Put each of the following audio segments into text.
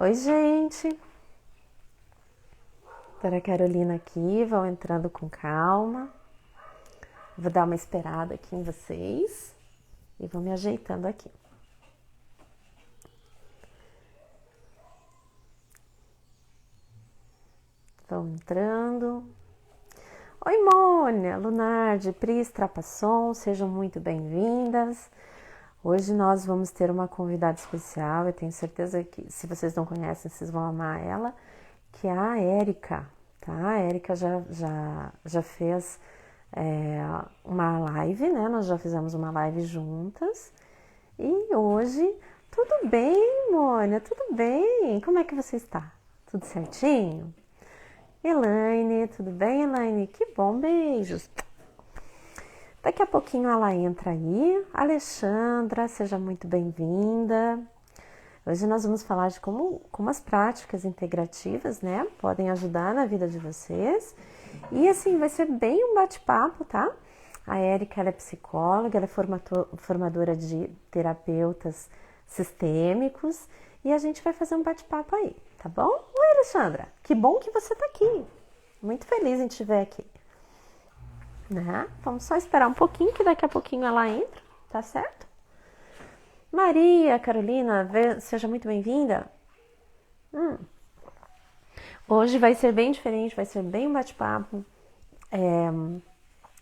Oi, gente. Doutora Carolina aqui, vão entrando com calma. Vou dar uma esperada aqui em vocês e vou me ajeitando aqui. Vão entrando. Oi, Mônia, Lunardi, Pris, Trapasson, sejam muito bem-vindas. Hoje nós vamos ter uma convidada especial, eu tenho certeza que se vocês não conhecem, vocês vão amar ela, que é a Érica, tá? A Érica já fez uma live, né? Nós já fizemos uma live juntas e hoje, tudo bem, Mônia, tudo bem? Como é que você está? Tudo certinho? Elaine, tudo bem, Elaine? Que bom, beijos! Daqui a pouquinho ela entra aí. Alexandra, seja muito bem-vinda. Hoje nós vamos falar de como as práticas integrativas, né, podem ajudar na vida de vocês. E assim, vai ser bem um bate-papo, tá? A Érica, ela é psicóloga, ela é formadora de terapeutas sistêmicos e a gente vai fazer um bate-papo aí, tá bom? Oi, Alexandra, que bom que você tá aqui. Muito feliz em te ver aqui. Né? Vamos só esperar um pouquinho, que daqui a pouquinho ela entra, tá certo? Maria Carolina, seja muito bem-vinda. Hoje vai ser bem diferente, vai ser bem um bate-papo.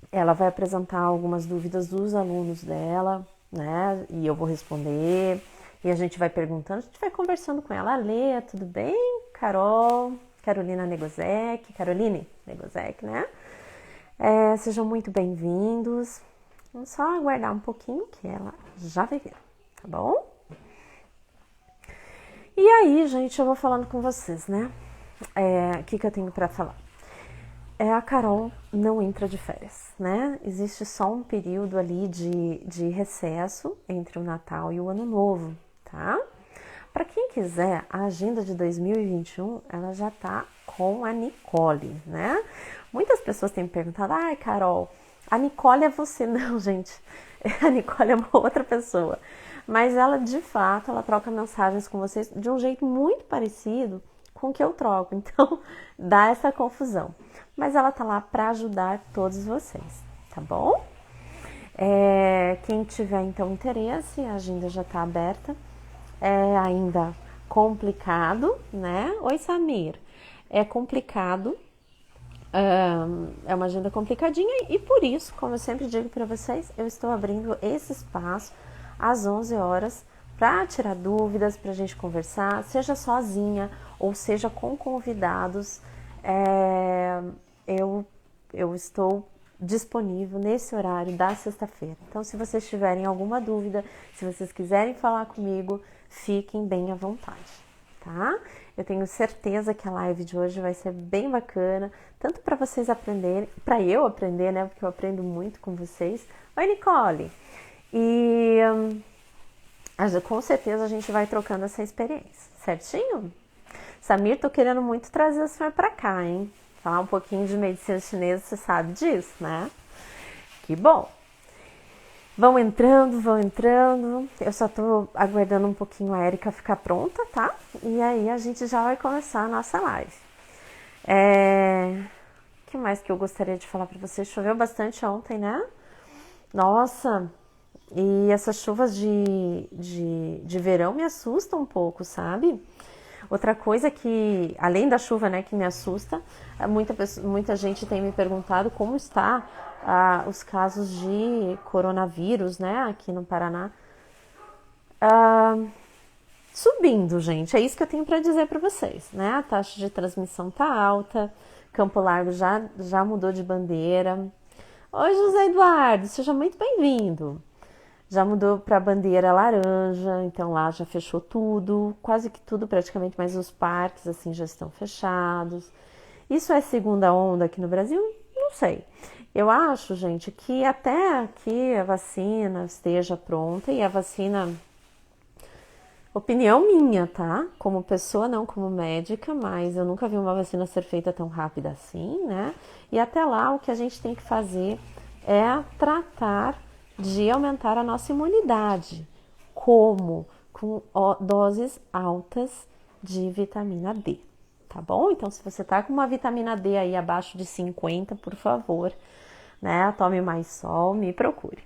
Ela vai apresentar algumas dúvidas dos alunos dela, né? E eu vou responder. E a gente vai perguntando, a gente vai conversando com ela. Alê, tudo bem? Carol, Carolina Negozek, Caroline Negozek, né? Sejam muito bem-vindos. Vamos só aguardar um pouquinho que ela já vai vir, tá bom? E aí, gente, eu vou falando com vocês, né? O que eu tenho pra falar? A Carol não entra de férias, né? Existe só um período ali de recesso entre o Natal e o Ano Novo, tá? Para quem quiser, a agenda de 2021, ela já tá com a Nicole, né? Muitas pessoas têm me perguntado, ai, Carol, a Nicole é você? Não, gente, a Nicole é uma outra pessoa. Mas ela, de fato, ela troca mensagens com vocês de um jeito muito parecido com o que eu troco. Então, dá essa confusão. Mas ela tá lá para ajudar todos vocês, tá bom? Quem tiver, então, interesse, a agenda já tá aberta. É ainda complicado, né? Oi, Samir. É complicado, é uma agenda complicadinha e por isso, como eu sempre digo para vocês, eu estou abrindo esse espaço às 11 horas para tirar dúvidas, para a gente conversar, seja sozinha ou seja com convidados. Eu estou disponível nesse horário da sexta-feira. Então, se vocês tiverem alguma dúvida, se vocês quiserem falar comigo, fiquem bem à vontade, tá? Eu tenho certeza que a live de hoje vai ser bem bacana, tanto para vocês aprenderem, para eu aprender, né? Porque eu aprendo muito com vocês. Oi, Nicole! E com certeza a gente vai trocando essa experiência, certinho? Samir, tô querendo muito trazer a senhora pra cá, hein? Falar um pouquinho de medicina chinesa, você sabe disso, né? Que bom! Vão entrando. Eu só tô aguardando um pouquinho a Érica ficar pronta, tá? E aí a gente já vai começar a nossa live. O que mais que eu gostaria de falar pra vocês? Choveu bastante ontem, né? Nossa, e essas chuvas de verão me assustam um pouco, sabe? Outra coisa que, além da chuva, né, que me assusta, muita gente tem me perguntado como está os casos de coronavírus, né, aqui no Paraná. Subindo, gente, é isso que eu tenho para dizer para vocês, né? A taxa de transmissão tá alta, Campo Largo já mudou de bandeira. Oi, José Eduardo, seja muito bem-vindo. Já mudou para a bandeira laranja, então lá já fechou tudo, quase que tudo praticamente, mas os parques assim já estão fechados. Isso é segunda onda aqui no Brasil? Não sei. Eu acho, gente, que até que a vacina esteja pronta e a vacina, opinião minha, tá? Como pessoa, não como médica, mas eu nunca vi uma vacina ser feita tão rápida assim, né? E até lá o que a gente tem que fazer é tratar de aumentar a nossa imunidade. Como? Com doses altas de vitamina D, tá bom? Então, se você tá com uma vitamina D aí abaixo de 50, por favor, né? Tome mais sol, me procure.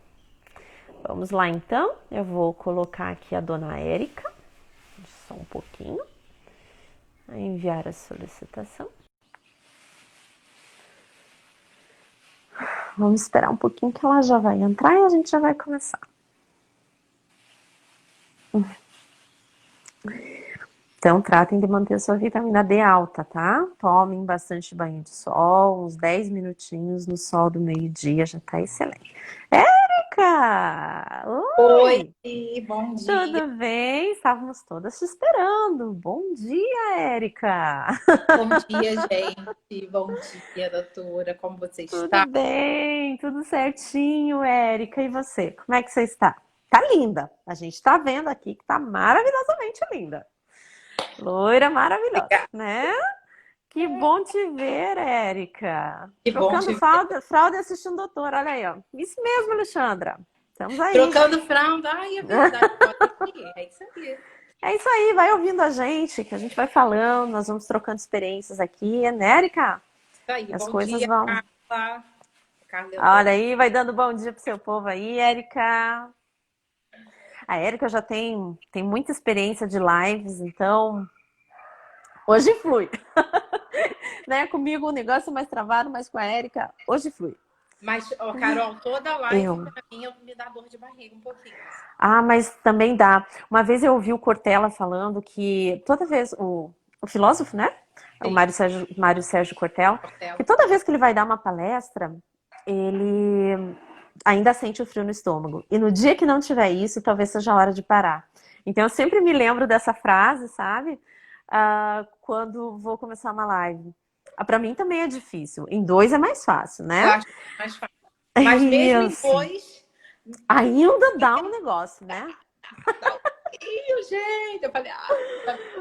Vamos lá, então. Eu vou colocar aqui a dona Érica, só um pouquinho, a enviar a solicitação. Vamos esperar um pouquinho que ela já vai entrar e a gente já vai começar. Então, tratem de manter a sua vitamina D alta, tá? Tomem bastante banho de sol, uns 10 minutinhos no sol do meio-dia, já tá excelente. Érica! Oi, Oi! bom dia. Tudo bem? Estávamos todas te esperando. Bom dia, Érica! Bom dia, gente. Bom dia, doutora. Como você Tudo está? bem, tudo certinho, Érica. E você? Como é que você está? Tá linda. A gente tá vendo aqui que tá maravilhosamente linda. Loira maravilhosa, Obrigada. né? Que bom te ver, Érica. Que bom Trocando te ver. fralda e assistindo o doutor, olha aí, ó. Isso mesmo, Alexandra. Estamos aí. Trocando fralda. Ai, é verdade. Pode ir. É isso aí. É isso aí, vai ouvindo a gente, que a gente vai falando, nós vamos trocando experiências aqui, né, Érica? Isso aí. As Bom coisas dia, vão. Carla. Carla entrou. Olha aí, vai dando bom dia pro seu povo aí, Érica. A Érica já tem muita experiência de lives, então hoje flui. Né? Comigo o negócio é mais travado, mas com a Érica, hoje flui. Mas, ó, Carol, toda live Eu. pra mim me dá dor de barriga um pouquinho. Ah, mas também dá. Uma vez eu ouvi o Cortella falando que toda vez, o filósofo, né? O Sim, Mário Sérgio Cortella, que Portela. toda vez que ele vai dar uma palestra, ele ainda sente o frio no estômago. E no dia que não tiver isso, talvez seja a hora de parar. Então eu sempre me lembro dessa frase, sabe? Quando vou começar uma live. Para mim também é difícil. Em dois é mais fácil, Eu né? acho mais fácil. Mas mesmo em Isso. dois, Ainda dá um negócio, né? dá um pouquinho, gente. Eu falei,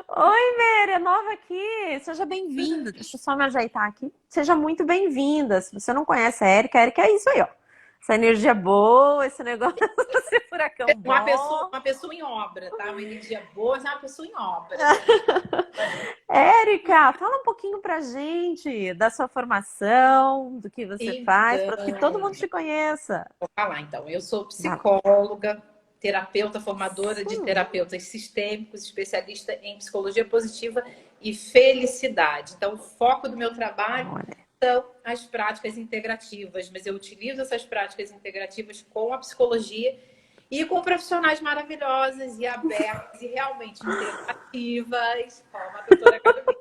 Oi, Meire, é nova aqui. Seja bem-vinda. Deixa eu só me ajeitar aqui. Seja muito bem-vinda. Se você não conhece a Erika é isso aí, ó. Essa energia boa, esse negócio, esse furacão bom. uma pessoa em obra, tá? Uma energia boa, mas é uma pessoa em obra. Érica, fala um pouquinho pra gente da sua formação, do que você faz, para que todo Então, mundo te conheça. vou falar então. Eu sou Vai. psicóloga, terapeuta, formadora de Isso. terapeutas sistêmicos, especialista em psicologia positiva e felicidade. Então, o foco do meu trabalho Olha. são as práticas integrativas, mas eu utilizo essas práticas integrativas com a psicologia e com profissionais maravilhosas e abertas e realmente integrativas, como a doutora Carolina.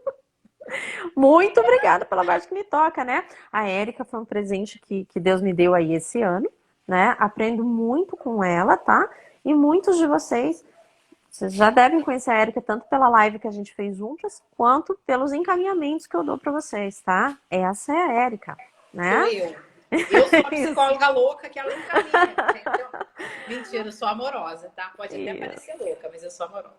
Muito obrigada pela parte que me toca, né? A Érica foi um presente que Deus me deu aí esse ano, né? Aprendo muito com ela, tá? E muitos de vocês já devem conhecer a Érica tanto pela live que a gente fez juntas, quanto pelos encaminhamentos que eu dou para vocês, tá? Essa é a Érica, Sou né? eu. Eu sou a Isso, psicóloga louca que ela encaminha, entendeu? Mentira, eu sou amorosa, tá? Pode até isso. parecer louca, mas eu sou amorosa.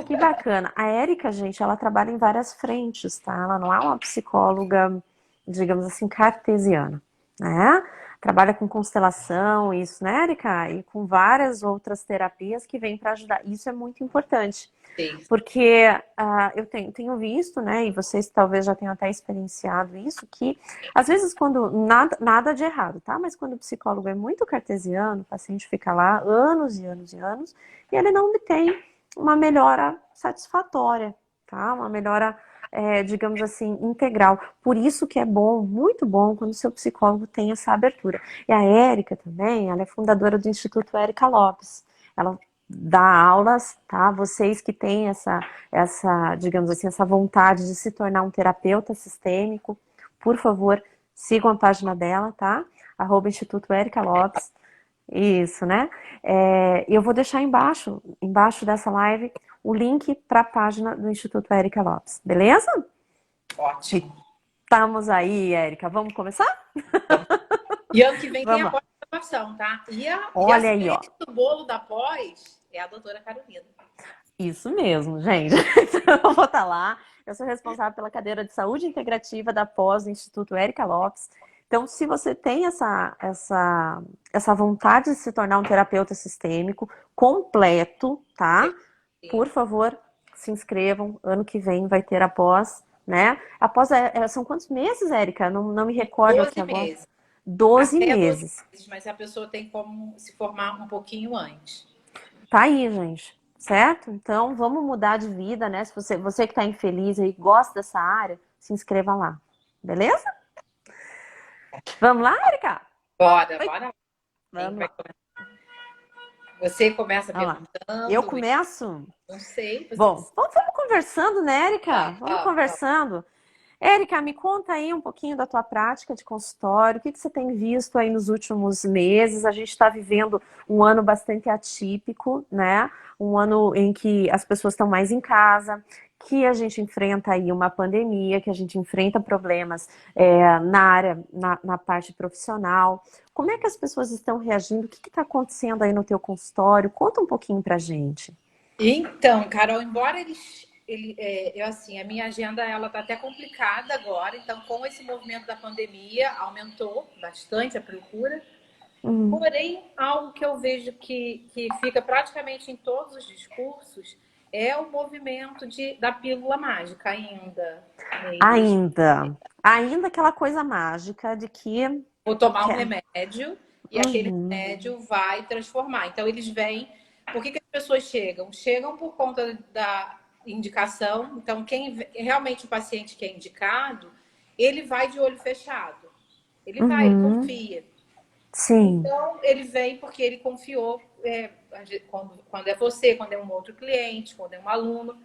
Que bacana. A Érica, gente, ela trabalha em várias frentes, tá? Ela não é uma psicóloga, digamos assim, cartesiana, né? Trabalha com constelação, isso, né, Érica? E com várias outras terapias que vêm para ajudar. Isso é muito importante, Sim, porque eu tenho visto, né, e vocês talvez já tenham até experienciado isso, que às vezes quando, nada de errado, tá? Mas quando o psicólogo é muito cartesiano, o paciente fica lá anos e anos e anos, e ele não obtém uma melhora satisfatória, tá? Uma melhora, digamos assim, integral. Por isso que é bom, muito bom, quando o seu psicólogo tem essa abertura. E a Érica também, ela é fundadora do Instituto Érica Lopes. Ela dá aulas, tá? Vocês que têm digamos assim, essa vontade de se tornar um terapeuta sistêmico, por favor, sigam a página dela, tá? @Instituto Érica Lopes. Isso, né? Eu vou deixar embaixo dessa live, o link para a página do Instituto Érica Lopes, beleza? ótimo. Estamos aí, Érica. Vamos começar? E ano que vem tem a Vamos lá. pós-graduação, tá? E a Olha aí, ó. cereja do bolo da pós é a doutora Carolina. Isso mesmo, gente. Então, eu vou estar lá. Eu sou responsável pela cadeira de saúde integrativa da pós do Instituto Érica Lopes. Então, se você tem essa vontade de se tornar um terapeuta sistêmico completo, tá? Sim. Por favor, se inscrevam. Ano que vem vai ter a pós, né? A pós são quantos meses, Érica? Não me recordo aqui 12 agora. meses. 12 Até 12 meses. meses, mas a pessoa tem como se formar um pouquinho antes. Tá aí, gente. Certo? Então, vamos mudar de vida, né? Se você que tá infeliz e gosta dessa área, se inscreva lá. Beleza? Vamos lá, Érica? Bora, Oi? bora. Quem Vamos vai lá. começar? Você começa Vamos lá. Eu perguntando, começo? não sei. Bom, vamos conversando, né, Érica? Vamos Vamos. conversando. Érica, me conta aí um pouquinho da tua prática de consultório, o que você tem visto aí nos últimos meses? A gente está vivendo um ano bastante atípico, né? Um ano em que as pessoas estão mais em casa, que a gente enfrenta aí uma pandemia, que a gente enfrenta problemas na área, na parte profissional. Como é que as pessoas estão reagindo? O que está acontecendo aí no teu consultório? Conta um pouquinho pra gente. Então, Carol, embora eu assim, a minha agenda ela tá até complicada agora, então com esse movimento da pandemia aumentou bastante a procura. Uhum. Porém, algo que eu vejo que fica praticamente em todos os discursos é o movimento da pílula mágica ainda. Eles Ainda aquela coisa mágica de que vou tomar um quer. remédio e aquele Uhum, remédio vai transformar. Então, eles vêm. Por que as pessoas chegam? Chegam por conta da indicação. Então, realmente o paciente que é indicado, ele vai de olho fechado. Ele vai, ele uhum, confia. sim, Então, ele vem porque ele confiou quando é você, quando é um outro cliente, quando é um aluno.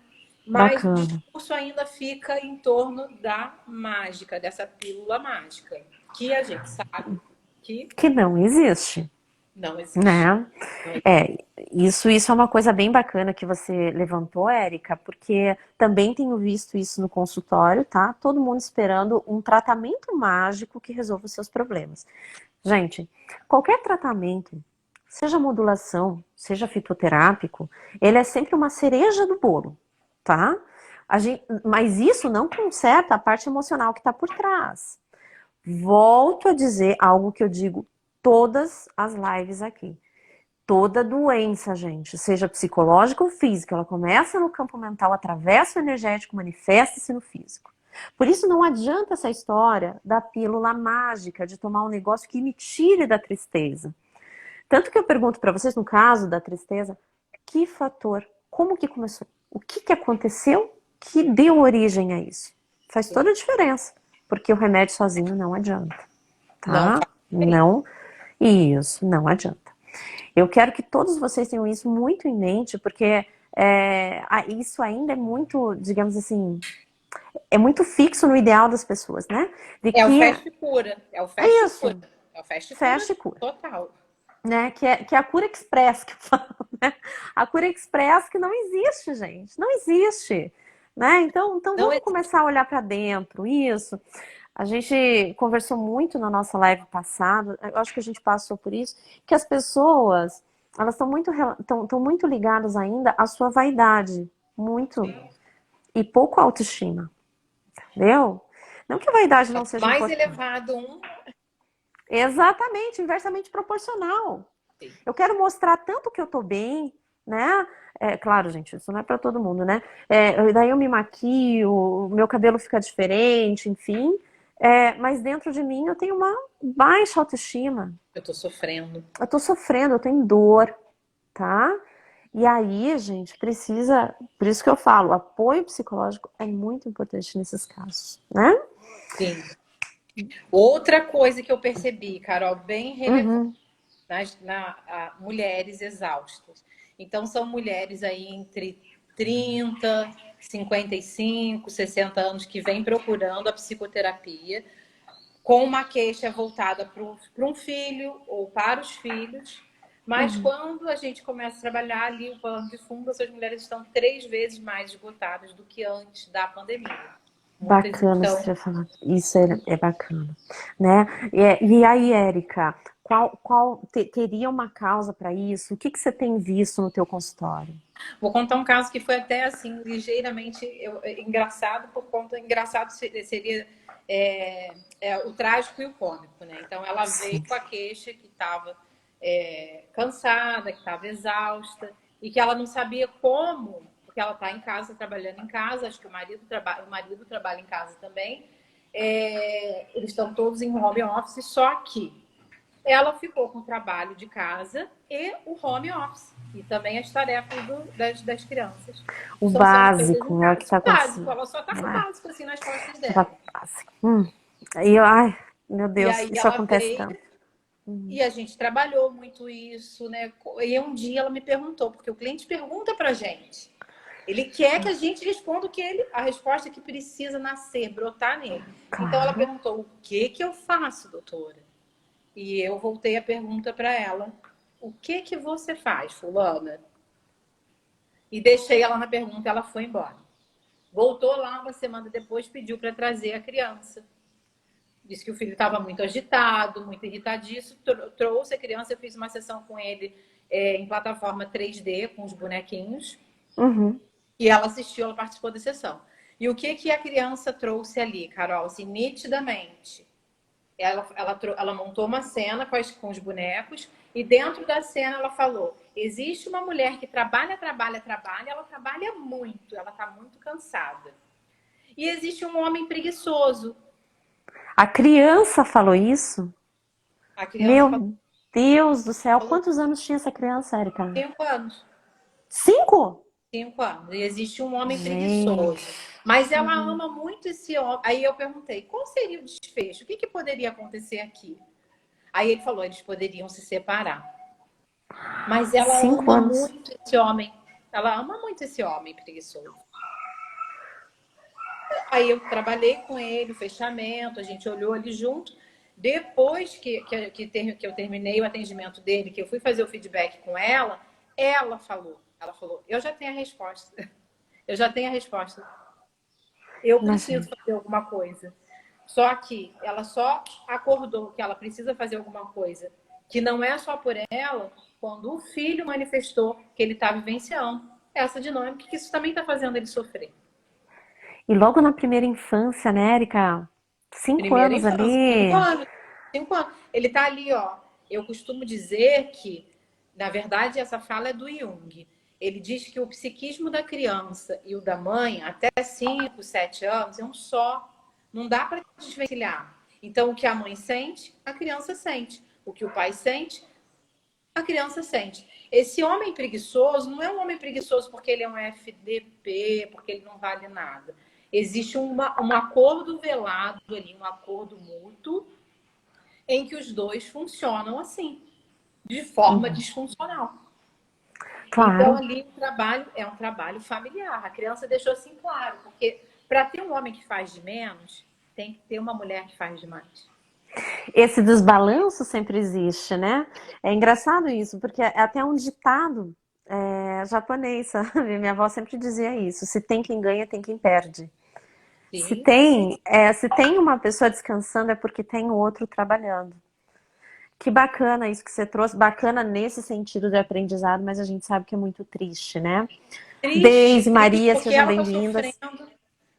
Mas o bacana. discurso ainda fica em torno da mágica, dessa pílula mágica, que a gente sabe que Que não existe, não existe. né? Isso é uma coisa bem bacana que você levantou, Érica, porque também tenho visto isso no consultório, tá? Todo mundo esperando um tratamento mágico que resolva os seus problemas. Gente, qualquer tratamento, seja modulação, seja fitoterápico, ele é sempre uma cereja do bolo, tá? Mas isso não conserta a parte emocional que está por trás. Volto a dizer algo que eu digo todas as lives aqui. Toda doença, gente, seja psicológica ou física, ela começa no campo mental, atravessa o energético, manifesta-se no físico. Por isso não adianta essa história da pílula mágica, de tomar um negócio que me tire da tristeza. Tanto que eu pergunto para vocês, no caso da tristeza, que fator, como que começou? O que que aconteceu que deu origem a isso? Faz toda a diferença, porque o remédio sozinho não adianta, Não tá? faz diferença. Não, isso, não adianta. Eu quero que todos vocês tenham isso muito em mente, porque isso ainda é muito, digamos assim, é muito fixo no ideal das pessoas, né? De É o que fast cura. É o é fast cura. isso, É o fast cura fecha e cura, total. né? Que é a cura express que eu falo, né? A cura express que não existe, gente, não existe, né? Então Não vamos existe. começar a olhar para dentro, isso. A gente conversou muito na nossa live passada, eu acho que a gente passou por isso, que as pessoas, elas estão muito ligadas ainda à sua vaidade, muito, e pouco autoestima, entendeu? Não que a vaidade não seja Mais importante. elevado um. Exatamente, inversamente proporcional. Sim. Eu quero mostrar tanto que eu tô bem, né? Claro, gente, isso não é para todo mundo, né? Daí eu me maquio, o meu cabelo fica diferente, enfim. Mas dentro de mim eu tenho uma baixa autoestima. Eu tô sofrendo. Eu tô sofrendo, eu tenho dor, tá? E aí, gente, precisa. Por isso que eu falo, o apoio psicológico é muito importante nesses casos, né? Sim. Outra coisa que eu percebi, Carol, bem relevante Uhum, mulheres exaustas. Então, são mulheres aí entre 30, 55, 60 anos que vêm procurando a psicoterapia com uma queixa voltada para um filho ou para os filhos. Mas uhum. quando a gente começa a trabalhar ali o pano de fundo, essas mulheres estão 3 vezes mais esgotadas do que antes da pandemia. Muitas Bacana estão. você ter falado. Isso é bacana, né? E aí, Érica, teria uma causa para isso? O que você tem visto no teu consultório? Vou contar um caso que foi até assim ligeiramente engraçado por conta engraçado seria o trágico e o cômico, né? Então ela veio Sim. com a queixa que estava cansada, que estava exausta e que ela não sabia como, porque ela está em casa, trabalhando em casa, acho que o marido trabalha em casa também. Eles estão todos em home office, só que ela ficou com o trabalho de casa e o home office. E também as tarefas das crianças O estão sendo feitas em básico é o que casa. está O básico, acontecendo. ela só está com o Ah, básico assim nas costas só tá dela. básico. E eu, ai, meu E Deus, aí isso ela acontece veio tanto. e a gente trabalhou muito isso, né? E um dia ela me perguntou, porque o cliente pergunta pra gente. Ele quer que a gente responda a resposta que precisa nascer, brotar nele. Então ela Claro. perguntou: o que eu faço, doutora? E eu voltei a pergunta para ela: o que você faz, fulana? E deixei ela na pergunta, ela foi embora. Voltou lá uma semana depois, pediu para trazer a criança. Disse que o filho estava muito agitado, muito irritadiço. Trouxe a criança, eu fiz uma sessão com ele em plataforma 3D, com os bonequinhos. Uhum. E ela assistiu, ela participou da sessão. E o que a criança trouxe ali, Carol? Assim, nitidamente. Ela montou uma cena com os bonecos e dentro da cena ela falou: existe uma mulher que trabalha, ela trabalha muito, ela está muito cansada. E existe um homem preguiçoso. A criança falou isso? A criança falou Meu Deus do céu, quantos anos tinha essa criança, Érica? 5 anos. 5? 5 anos. E existe um homem Gente. preguiçoso. Mas ela ama muito esse homem. Aí eu perguntei: qual seria o desfecho? O que poderia acontecer aqui? Aí ele falou: eles poderiam se separar. Mas ela 5 ama anos. muito esse homem. Ela ama muito esse homem preguiçoso. Aí eu trabalhei com ele, o fechamento, a gente olhou ali junto. Depois que eu terminei o atendimento dele, que eu fui fazer o feedback com ela falou, eu já tenho a resposta. Eu já tenho a resposta. Eu Imagina. preciso fazer alguma coisa. Só que ela só acordou que ela precisa fazer alguma coisa, que não é só por ela, quando o filho manifestou que ele está vivenciando essa dinâmica, que isso também está fazendo ele sofrer. E logo na primeira infância, né, Érica? 5 Primeira anos infância, 5 ali. anos. 5 anos. Ele está ali, ó. Eu costumo dizer que, na verdade, essa fala é do Jung. Ele diz que o psiquismo da criança e o da mãe, até 5, 7 anos, é um só. Não dá para desvencilhar. Então, o que a mãe sente, a criança sente. O que o pai sente, a criança sente. Esse homem preguiçoso não é um homem preguiçoso porque ele é um FDP, porque ele não vale nada. Existe um acordo velado ali, um acordo mútuo, em que os dois funcionam assim, de forma disfuncional. Então, Claro. ali o trabalho é um trabalho familiar. A criança deixou assim claro, porque para ter um homem que faz de menos, tem que ter uma mulher que faz de mais. Esse desbalanço sempre existe, né? É engraçado isso, porque é até um ditado japonês, sabe? Minha avó sempre dizia isso: se tem quem ganha, tem quem perde. Sim. Se tem uma pessoa descansando, é porque tem o outro trabalhando. Que bacana isso que você trouxe, bacana nesse sentido de aprendizado, mas a gente sabe que é muito triste, né? Triste, Deise, triste, Maria, porque sejam ela está bem-vindas. sofrendo.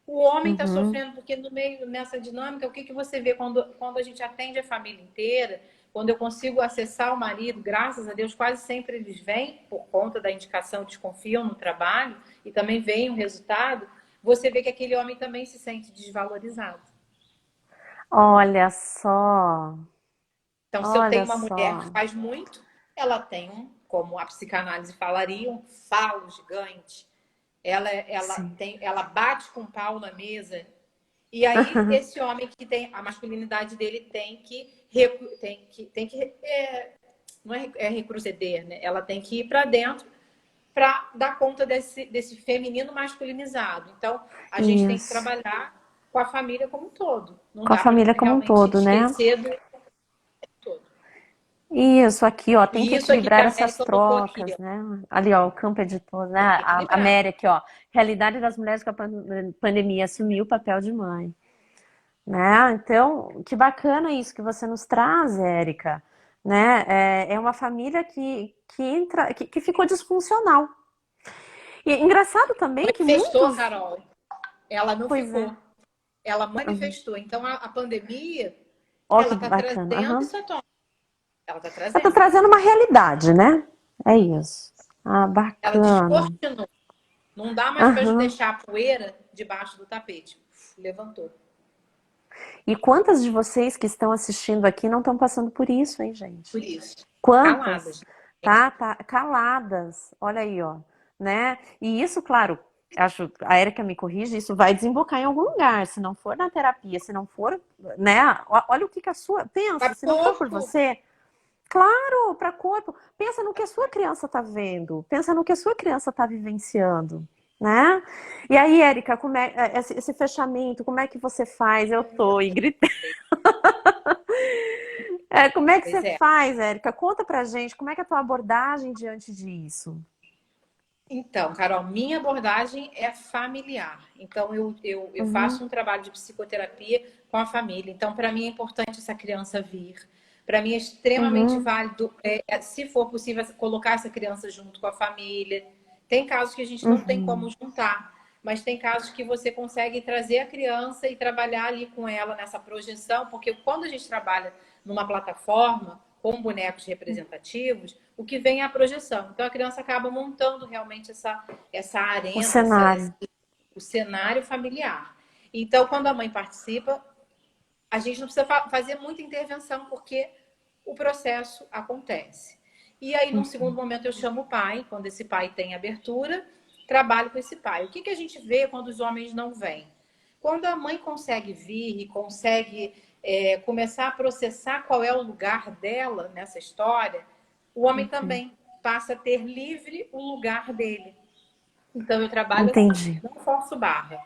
O homem está Uhum. sofrendo, porque no meio, nessa dinâmica, o que você vê quando a gente atende a família inteira, quando eu consigo acessar o marido, graças a Deus, quase sempre eles vêm, por conta da indicação, desconfiam no trabalho, e também vem o resultado, você vê que aquele homem também se sente desvalorizado. Olha só, Então, se eu tenho olha uma mulher que só. faz muito, ela tem como a psicanálise falaria, um falo gigante. Sim. Ela bate com o pau na mesa. E aí, esse homem que tem a masculinidade dele não é retroceder, né? Ela tem que ir para dentro para dar conta desse feminino masculinizado. Então, a gente tem que Isso. trabalhar com a família como um todo. Não Com a dá para família como um realmente todo, né? esquecer do todo. Isso aqui, ó, tem que E isso aqui que equilibrar a essas América colocou aqui, trocas, ó, né? Ali, ó, o campo é de todos, né? tem que A equilibrar. Mary aqui, ó, realidade das mulheres com a pandemia, assumiu o papel de mãe, né? Então, que bacana isso que você nos traz, Érica, né? É uma família que ficou disfuncional. E é engraçado também que Manifestou, muitos, Carol. Ela não pois é, ficou. Ela manifestou. Então, a pandemia, ó ela que está bacana, trazendo aham. isso à tona. Ela está Eu tô trazendo. trazendo uma realidade, né? É isso. Ah, Ela bacana. descortinou. Não dá mais para Aham. deixar a poeira debaixo do tapete. Levantou. E quantas de vocês que estão assistindo aqui não estão passando por isso, hein, gente? Por isso. Quantas? Caladas. Tá caladas. Olha aí, ó, né? E isso, claro, acho, a Érica me corrige, isso vai desembocar em algum lugar, se não for na terapia, se não for, né? Olha o que a sua, pensa, Para se não for por corpo. você, claro, para corpo, pensa no que a sua criança tá vendo, pensa no que a sua criança tá vivenciando, né? E aí, Érica, como é esse fechamento, como é que você faz? Eu tô, Ingrid. Como é que você Pois é. faz, Érica? Conta pra gente como é que é a tua abordagem diante disso. Então, Carol, minha abordagem é familiar. Então, eu Uhum, faço um trabalho de psicoterapia com a família. Então, para mim é importante essa criança vir. Para mim é extremamente uhum, válido, se for possível, colocar essa criança junto com a família. Tem casos que a gente não tem como uhum, juntar, mas tem casos que você consegue trazer a criança e trabalhar ali com ela nessa projeção, porque quando a gente trabalha numa plataforma com bonecos representativos, o que vem é a projeção. Então a criança acaba montando realmente essa o arena, cenário. o cenário familiar. Então, quando a mãe participa, a gente não precisa fazer muita intervenção, porque o processo acontece. E aí, num segundo momento, eu chamo o pai, quando esse pai tem abertura, trabalho com esse pai. O que a gente vê quando os homens não vêm? Quando a mãe consegue vir e consegue começar a processar qual é o lugar dela nessa história, o homem também passa a ter livre o lugar dele. Então, eu trabalho assim, Entendi. não forço barra.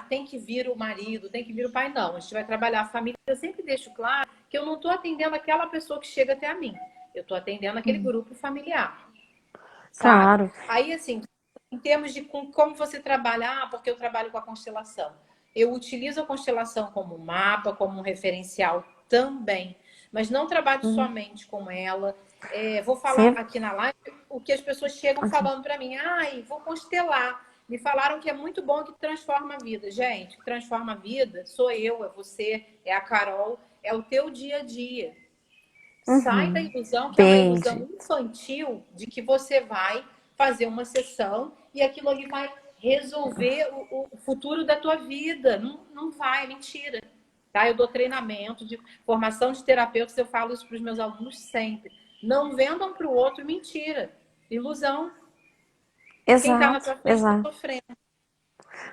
Tem que vir o marido, tem que vir o pai, não. A gente vai trabalhar a família. Eu sempre deixo claro que eu não estou atendendo aquela pessoa que chega até a mim. Eu estou atendendo aquele grupo familiar, sabe? Claro. Aí, assim, em termos de como você trabalha, porque eu trabalho com a constelação. Eu utilizo a constelação como mapa, como um referencial também, mas não trabalho Uhum. somente com ela. Vou falar Sempre. aqui na live o que as pessoas chegam Ok. falando para mim. Ai, vou constelar. Me falaram que é muito bom, que transforma a vida. Gente, que transforma a vida sou eu, é você, é a Carol, é o teu dia a dia. Sai da Uhum. ilusão, que é uma Entendi. ilusão infantil, de que você vai fazer uma sessão e aquilo ali vai resolver o futuro da tua vida. Não, não vai, é mentira. Tá? Eu dou treinamento de formação de terapeutas, eu falo isso para os meus alunos sempre. Não vendam para o outro mentira, ilusão. Quem está na Exato, tua frente está exato. sofrendo.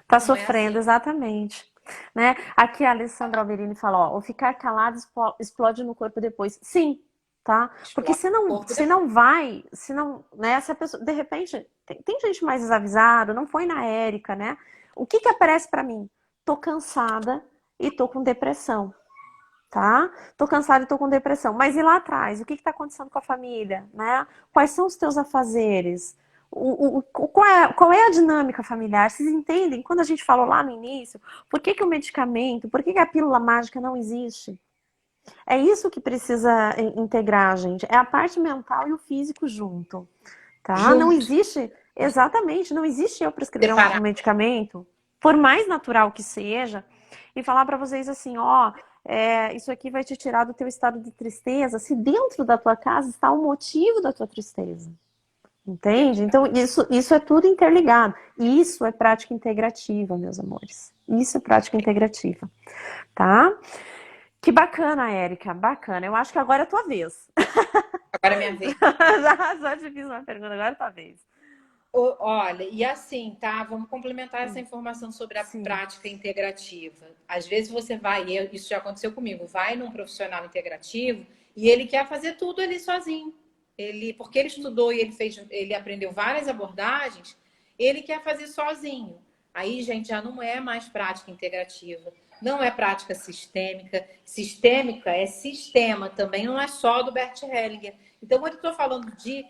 Tá Não é sofrendo, assim. exatamente. Né? Aqui a Alessandra Alberini fala, ó, o ficar calado explode no corpo depois. Sim, tá? Porque Explode o corpo se depois. não vai, se não, né, se a pessoa, de repente, tem gente mais desavisada, não foi na Érica, né? O que que aparece pra mim? Tô cansada e tô com depressão, tá? Tô cansada e tô com depressão. Mas e lá atrás? O que que tá acontecendo com a família, né? Quais são os teus afazeres? Qual é a dinâmica familiar? Vocês entendem? Quando a gente falou lá no início, por que que o medicamento, por que que a pílula mágica não existe? É isso que precisa integrar, gente. É a parte mental e o físico junto, tá? Não Junto, existe, exatamente, não existe eu prescrever um separado. medicamento, por mais natural que seja, e falar para vocês assim, ó, isso aqui vai te tirar do teu estado de tristeza, se dentro da tua casa está o motivo da tua tristeza. Entende? Então, isso é tudo interligado. Isso é prática integrativa, meus amores. Isso é prática integrativa, tá? Que bacana, Érica, bacana. Eu acho que agora é a tua vez. Agora é minha vez. Já te fiz uma pergunta, agora é a tua vez. Olha, e assim, tá? Vamos complementar essa informação sobre a Sim. prática integrativa. Às vezes você vai, e isso já aconteceu comigo, vai num profissional integrativo e ele quer fazer tudo ali sozinho. Porque ele estudou e ele aprendeu várias abordagens, ele quer fazer sozinho. Aí, gente, já não é mais prática integrativa, não é prática sistêmica. Sistêmica é sistema, também não é só do Bert Hellinger. Então, quando eu estou falando de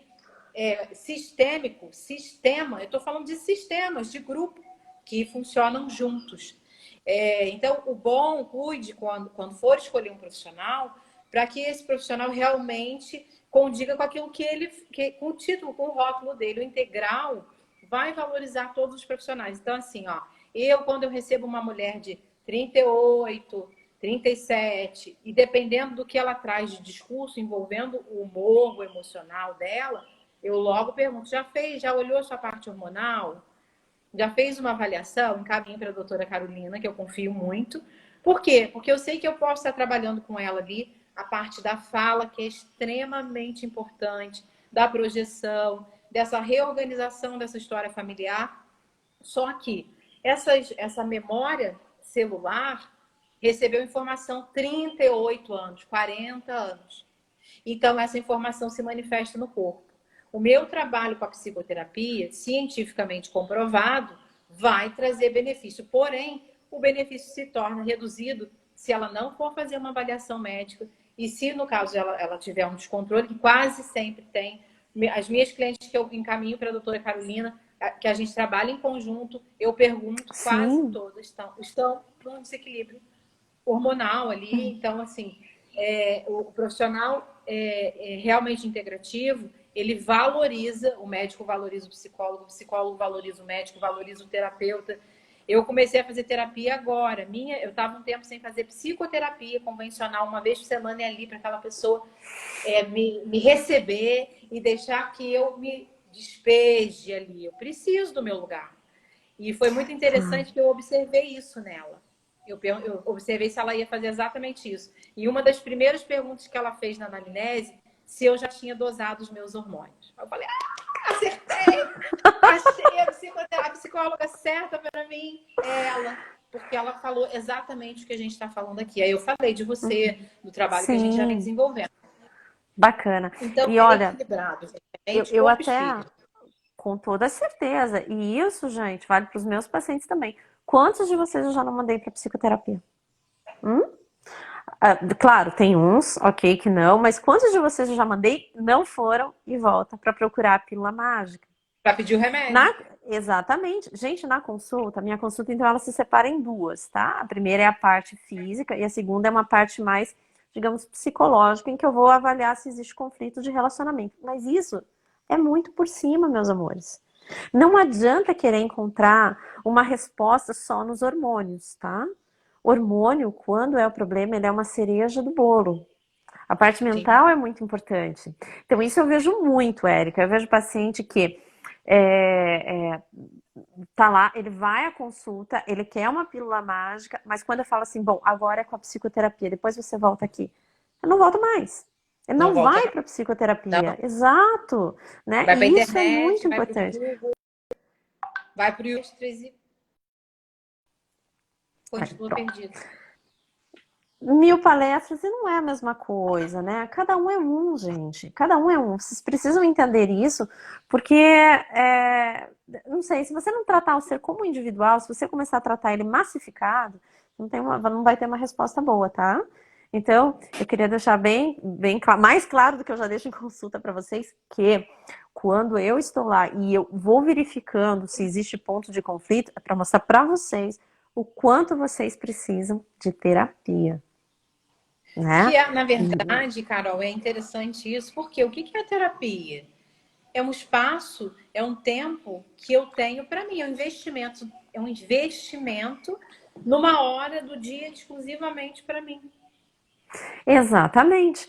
sistêmico, sistema, eu estou falando de sistemas, de grupo que funcionam juntos. Então, o bom, cuide quando for escolher um profissional, para que esse profissional realmente condiga com aquilo com o título, com o rótulo dele. O integral vai valorizar todos os profissionais. Então, assim, ó, quando eu recebo uma mulher de 38, 37, e dependendo do que ela traz de discurso envolvendo o humor, o emocional dela, eu logo pergunto, já olhou sua parte hormonal? já fez uma avaliação, encaminhe para a doutora Carolina, que eu confio muito. Por quê? Porque eu sei que eu posso estar trabalhando com ela ali a parte da fala, que é extremamente importante, da projeção, dessa reorganização dessa história familiar. Só que essa memória celular recebeu informação 38 anos, 40 anos. Então, essa informação se manifesta no corpo. O meu trabalho com a psicoterapia, cientificamente comprovado, vai trazer benefício. Porém, o benefício se torna reduzido se ela não for fazer uma avaliação médica e se, no caso, ela tiver um descontrole, que quase sempre tem. As minhas clientes que eu encaminho para a doutora Carolina, que a gente trabalha em conjunto, eu pergunto, quase Sim. todas estão num desequilíbrio hormonal ali. Então, assim, o profissional realmente integrativo, ele valoriza, o médico valoriza o psicólogo valoriza o médico, valoriza o terapeuta. Eu comecei a fazer terapia agora. Eu estava um tempo sem fazer psicoterapia convencional, uma vez por semana, ali para aquela pessoa me receber e deixar que eu me despeje ali. Eu preciso do meu lugar. E foi muito interessante que eu observei isso nela. Eu observei se ela ia fazer exatamente isso. E uma das primeiras perguntas que ela fez na anamnese, se eu já tinha dosado os meus hormônios. Eu falei, acertei! Achei a psicóloga certa para mim, é ela. Porque ela falou exatamente o que a gente está falando aqui. Aí eu falei de você, do trabalho que a gente já vem Sim, desenvolvendo. bacana. Então, E é olha, equilibrado. eu, Mente, eu corpo e até, espírito. com toda certeza, e isso, gente, vale para os meus pacientes também. Quantos de vocês eu já não mandei para psicoterapia? Hum? Claro, tem uns, ok, que não, mas quantos de vocês eu já mandei não foram e volta para procurar a pílula mágica? Para pedir o remédio. Na, exatamente. Gente, na consulta, minha consulta, então, ela se separa em duas, tá? A primeira é a parte física e a segunda é uma parte mais, digamos, psicológica, em que eu vou avaliar se existe conflito de relacionamento. Mas isso é muito por cima, meus amores. Não adianta querer encontrar uma resposta só nos hormônios, tá? Hormônio, quando é o problema, ele é uma cereja do bolo. A parte Sim. mental é muito importante. Então, isso eu vejo muito, Érica. Eu vejo paciente que tá lá, ele vai à consulta, ele quer uma pílula mágica, mas quando eu falo assim, bom, agora é com a psicoterapia, depois você volta aqui. Eu não volto mais. Ele Não não volta vai mais. para psicoterapia. Não. Exato, né? Vai para a E isso é internet, muito vai para o importante. Google, vai para o YouTube e Aí, continua pronto. perdido. 1000 palestras e não é a mesma coisa, né? Cada um é um, gente. Cada um é um. Vocês precisam entender isso, porque não sei, se você não tratar o ser como individual, se você começar a tratar ele massificado, não vai ter uma resposta boa, tá? Então, eu queria deixar bem mais claro do que eu já deixo em consulta para vocês, que quando eu estou lá e eu vou verificando se existe ponto de conflito, é para mostrar para vocês o quanto vocês precisam de terapia, né? Que é, na verdade, Carol, é interessante isso, porque o que é a terapia? É um espaço, é um tempo que eu tenho para mim, é um investimento numa hora do dia exclusivamente para mim. Exatamente.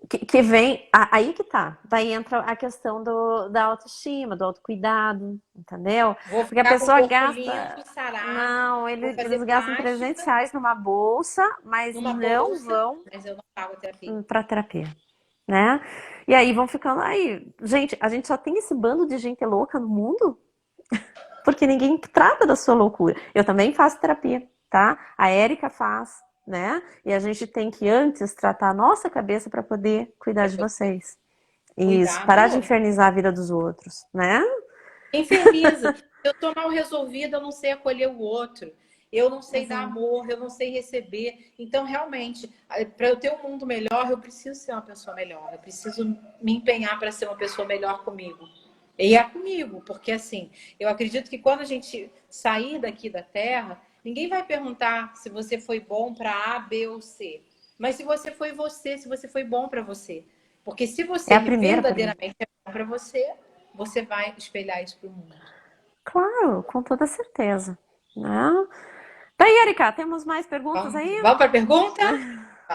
Que vem, aí que tá. Daí entra a questão da autoestima, do autocuidado, entendeu? Vou Porque a ficar com o pessoa corpo limpo, gasta. sarado, Não, vou eles fazer gastam plástica R$ 300 numa bolsa, mas numa não bolsa, vão mas eu não pago a terapia. para terapia, né? E aí vão ficando aí. Gente, a gente só tem esse bando de gente louca no mundo porque ninguém trata da sua loucura. Eu também faço terapia, tá? A Érica faz, né? E a gente tem que antes tratar a nossa cabeça para poder cuidar de vocês. Isso, Cuidar do parar de outro. infernizar a vida dos outros, né? Inferniza. Eu estou mal resolvida, eu não sei acolher o outro. Eu não sei dar Exato. amor, eu não sei receber. Então, realmente, para eu ter um mundo melhor, eu preciso ser uma pessoa melhor. Eu preciso me empenhar para ser uma pessoa melhor comigo. E é comigo, porque assim, eu acredito que quando a gente sair daqui da Terra, ninguém vai perguntar se você foi bom para A, B ou C. Mas se você foi você, se você foi bom para você. Porque se É você a primeira pergunta. verdadeiramente é bom para você, você vai espelhar isso para o mundo. Claro, com toda certeza, né? Daí, Erika, temos mais perguntas aí? Vamos para a pergunta?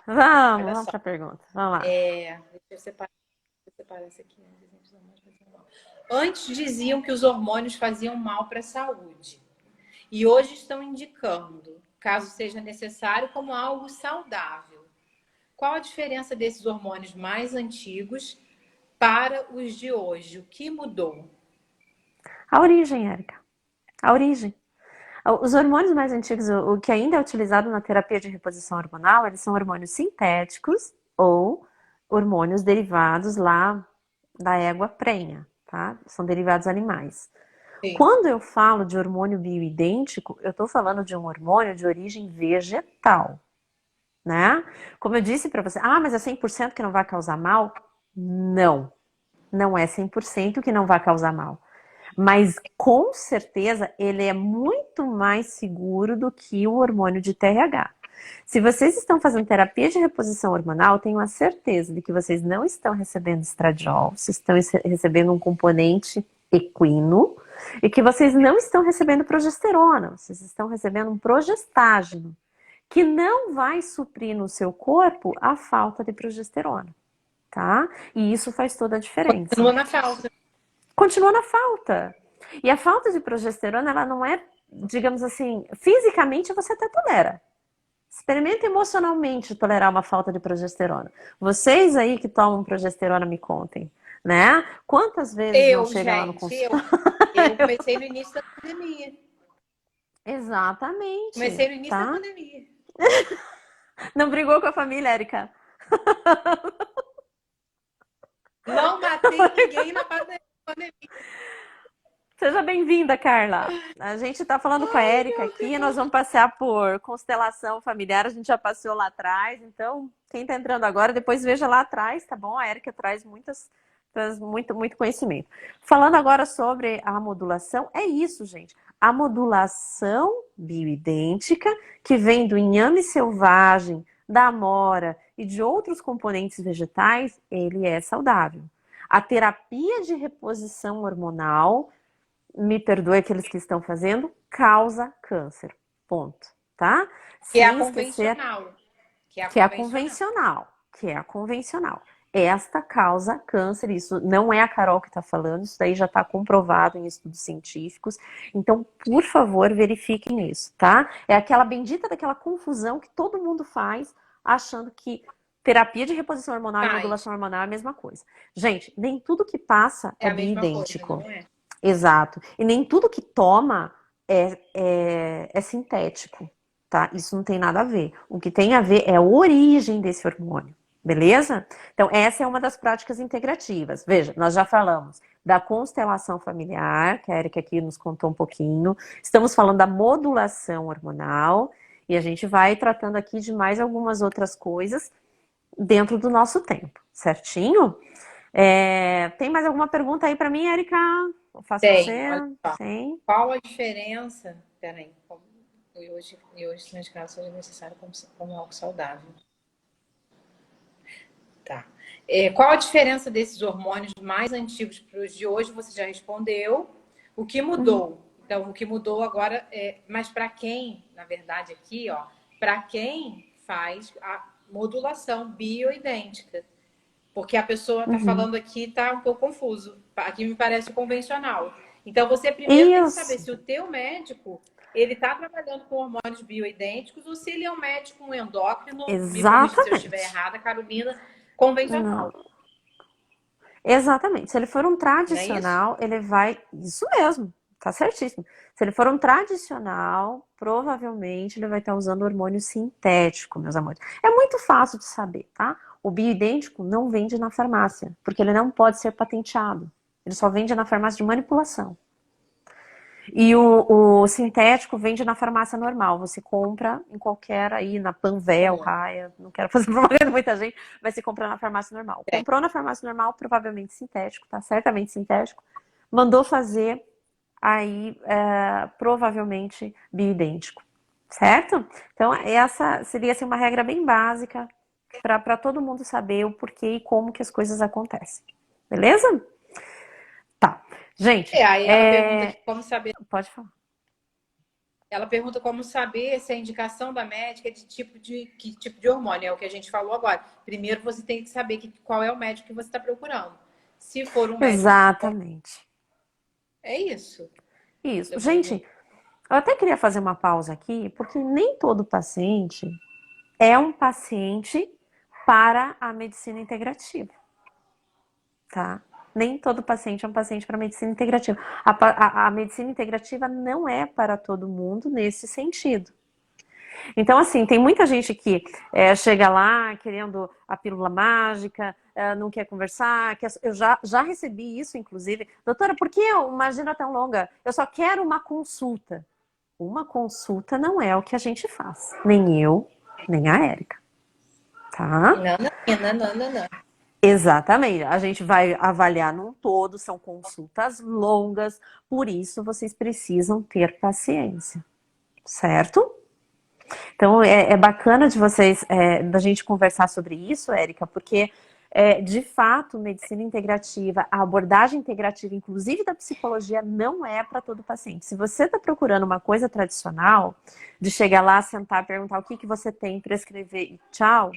Olha Vamos só. para a pergunta. Vamos lá. Deixa eu separar isso aqui. Né? Antes diziam que os hormônios faziam mal para a saúde. E hoje estão indicando, caso seja necessário, como algo saudável. Qual a diferença desses hormônios mais antigos para os de hoje? O que mudou? A origem, Érica. A origem. Os hormônios mais antigos, o que ainda é utilizado na terapia de reposição hormonal, eles são hormônios sintéticos ou hormônios derivados lá da égua prenha, tá? São derivados animais. Sim. Quando eu falo de hormônio bioidêntico, eu estou falando de um hormônio de origem vegetal, né? Como eu disse para você, mas é 100% que não vai causar mal? Não, não é 100% que não vai causar mal. Mas com certeza ele é muito mais seguro do que o hormônio de TRH. Se vocês estão fazendo terapia de reposição hormonal, tenho a certeza de que vocês não estão recebendo estradiol, vocês estão recebendo um componente equino e que vocês não estão recebendo progesterona, vocês estão recebendo um progestágeno, que não vai suprir no seu corpo a falta de progesterona, tá? E isso faz toda a diferença. Continua na falta. Continua na falta. E a falta de progesterona, ela não é, digamos assim, fisicamente você até tolera. Experimenta emocionalmente tolerar uma falta de progesterona. Vocês aí que tomam progesterona me contem, né? Quantas vezes não chega lá no consultório? Eu comecei no início da pandemia. Exatamente. Comecei no início da pandemia. Não brigou com a família, Érica? Não matei ninguém na pandemia. Seja bem-vinda, Carla. A gente está falando com a Érica aqui, nós vamos passear por constelação familiar, a gente já passeou lá atrás, então quem está entrando agora, depois veja lá atrás, tá bom? A Érica traz muito conhecimento. Falando agora sobre a modulação, é isso, gente. A modulação bioidêntica, que vem do inhame selvagem, da amora e de outros componentes vegetais, ele é saudável. A terapia de reposição hormonal, me perdoe aqueles que estão fazendo, causa câncer. Ponto. Tá? Que é a convencional. Que é a convencional. Que é a convencional. Esta causa câncer. Isso não é a Carol que está falando, isso daí já está comprovado em estudos científicos. Então, por favor, verifiquem isso, tá? É aquela bendita daquela confusão que todo mundo faz, achando que terapia de reposição hormonal e modulação hormonal é a mesma coisa. Gente, nem tudo que passa é bioidêntico. Coisa, não é? Exato. E nem tudo que toma é sintético, tá? Isso não tem nada a ver. O que tem a ver é a origem desse hormônio, beleza? Então, essa é uma das práticas integrativas. Veja, nós já falamos da constelação familiar, que a Érica aqui nos contou um pouquinho. Estamos falando da modulação hormonal. E a gente vai tratando aqui de mais algumas outras coisas dentro do nosso tempo, certinho? Tem mais alguma pergunta aí para mim, Érica? Eu faço você? Tem. Qual a diferença? Peraí. E hoje nesse caso, seja necessário como algo saudável. Tá. Qual a diferença desses hormônios mais antigos para os de hoje? Você já respondeu. O que mudou? Então, o que mudou agora mas para quem, na verdade, aqui, ó, para quem faz a modulação bioidêntica. Porque a pessoa está falando aqui, está um pouco confuso. Aqui me parece convencional. Então, você primeiro tem que saber se o teu médico ele está trabalhando com hormônios bioidênticos ou se ele é um médico, um endócrino. Exatamente. Se eu estiver errada, Carolina, convencional. Não. Exatamente. Se ele for um tradicional, ele vai... Isso mesmo, tá certíssimo. Se ele for um tradicional, provavelmente ele vai estar usando hormônio sintético, meus amores. É muito fácil de saber, tá? O bioidêntico não vende na farmácia, porque ele não pode ser patenteado. Ele só vende na farmácia de manipulação. E o sintético vende na farmácia normal. Você compra em qualquer aí, na Panvel, Raia, não quero fazer propaganda de muita gente, mas você compra na farmácia normal. Comprou na farmácia normal, provavelmente sintético, tá? Certamente sintético. Mandou fazer, aí provavelmente bioidêntico. Certo? Então, essa seria assim, uma regra bem básica para todo mundo saber o porquê e como que as coisas acontecem. Beleza? Tá. Gente, aí ela pergunta como saber. Pode falar. Ela pergunta como saber se a indicação da médica é de que tipo de hormônio, é o que a gente falou agora. Primeiro você tem que saber qual é o médico que você está procurando. Se for um médico Exatamente. É isso. Isso. Eu Gente, tenho- eu até queria fazer uma pausa aqui, porque nem todo paciente é um paciente para a medicina integrativa, tá? Nem todo paciente é um paciente para medicina integrativa. A medicina integrativa não é para todo mundo nesse sentido. Então, assim, tem muita gente que chega lá querendo a pílula mágica, não quer conversar. Eu já recebi isso, inclusive. Doutora, por que uma agenda tão longa? Eu só quero uma consulta. Uma consulta não é o que a gente faz. Nem eu, nem a Érica. Tá? Não, não, não, não, não. Exatamente. A gente vai avaliar num todo, são consultas longas, por isso vocês precisam ter paciência. Certo? Então é bacana de vocês, da gente conversar sobre isso, Érica, porque de fato, medicina integrativa, a abordagem integrativa, inclusive da psicologia, não é para todo paciente. Se você está procurando uma coisa tradicional, de chegar lá, sentar, perguntar o que, que você tem, prescrever e tchau,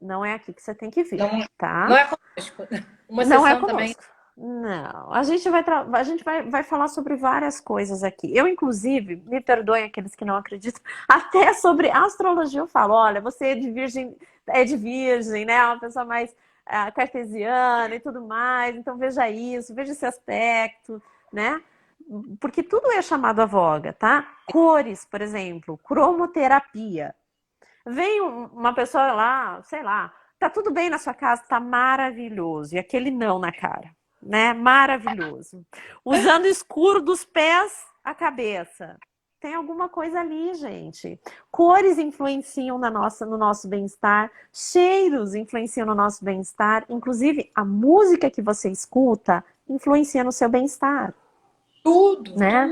não é aqui que você tem que vir, Não, tá? não é conosco. Uma Não é sessão também. conosco. Não, a gente vai falar sobre várias coisas aqui. Eu, inclusive, me perdoem aqueles que não acreditam, até sobre astrologia eu falo, olha, você é de virgem, né? Uma pessoa mais cartesiana e tudo mais, então veja isso, veja esse aspecto, né? Porque tudo é chamado à voga, tá? Cores, por exemplo, cromoterapia. Vem uma pessoa lá, sei lá, tá tudo bem na sua casa, tá maravilhoso. E aquele não na cara, né? Maravilhoso. Usando escuro dos pés à cabeça. Tem alguma coisa ali, gente. Cores influenciam no nosso bem-estar, cheiros influenciam no nosso bem-estar, inclusive a música que você escuta influencia no seu bem-estar, Tudo, né?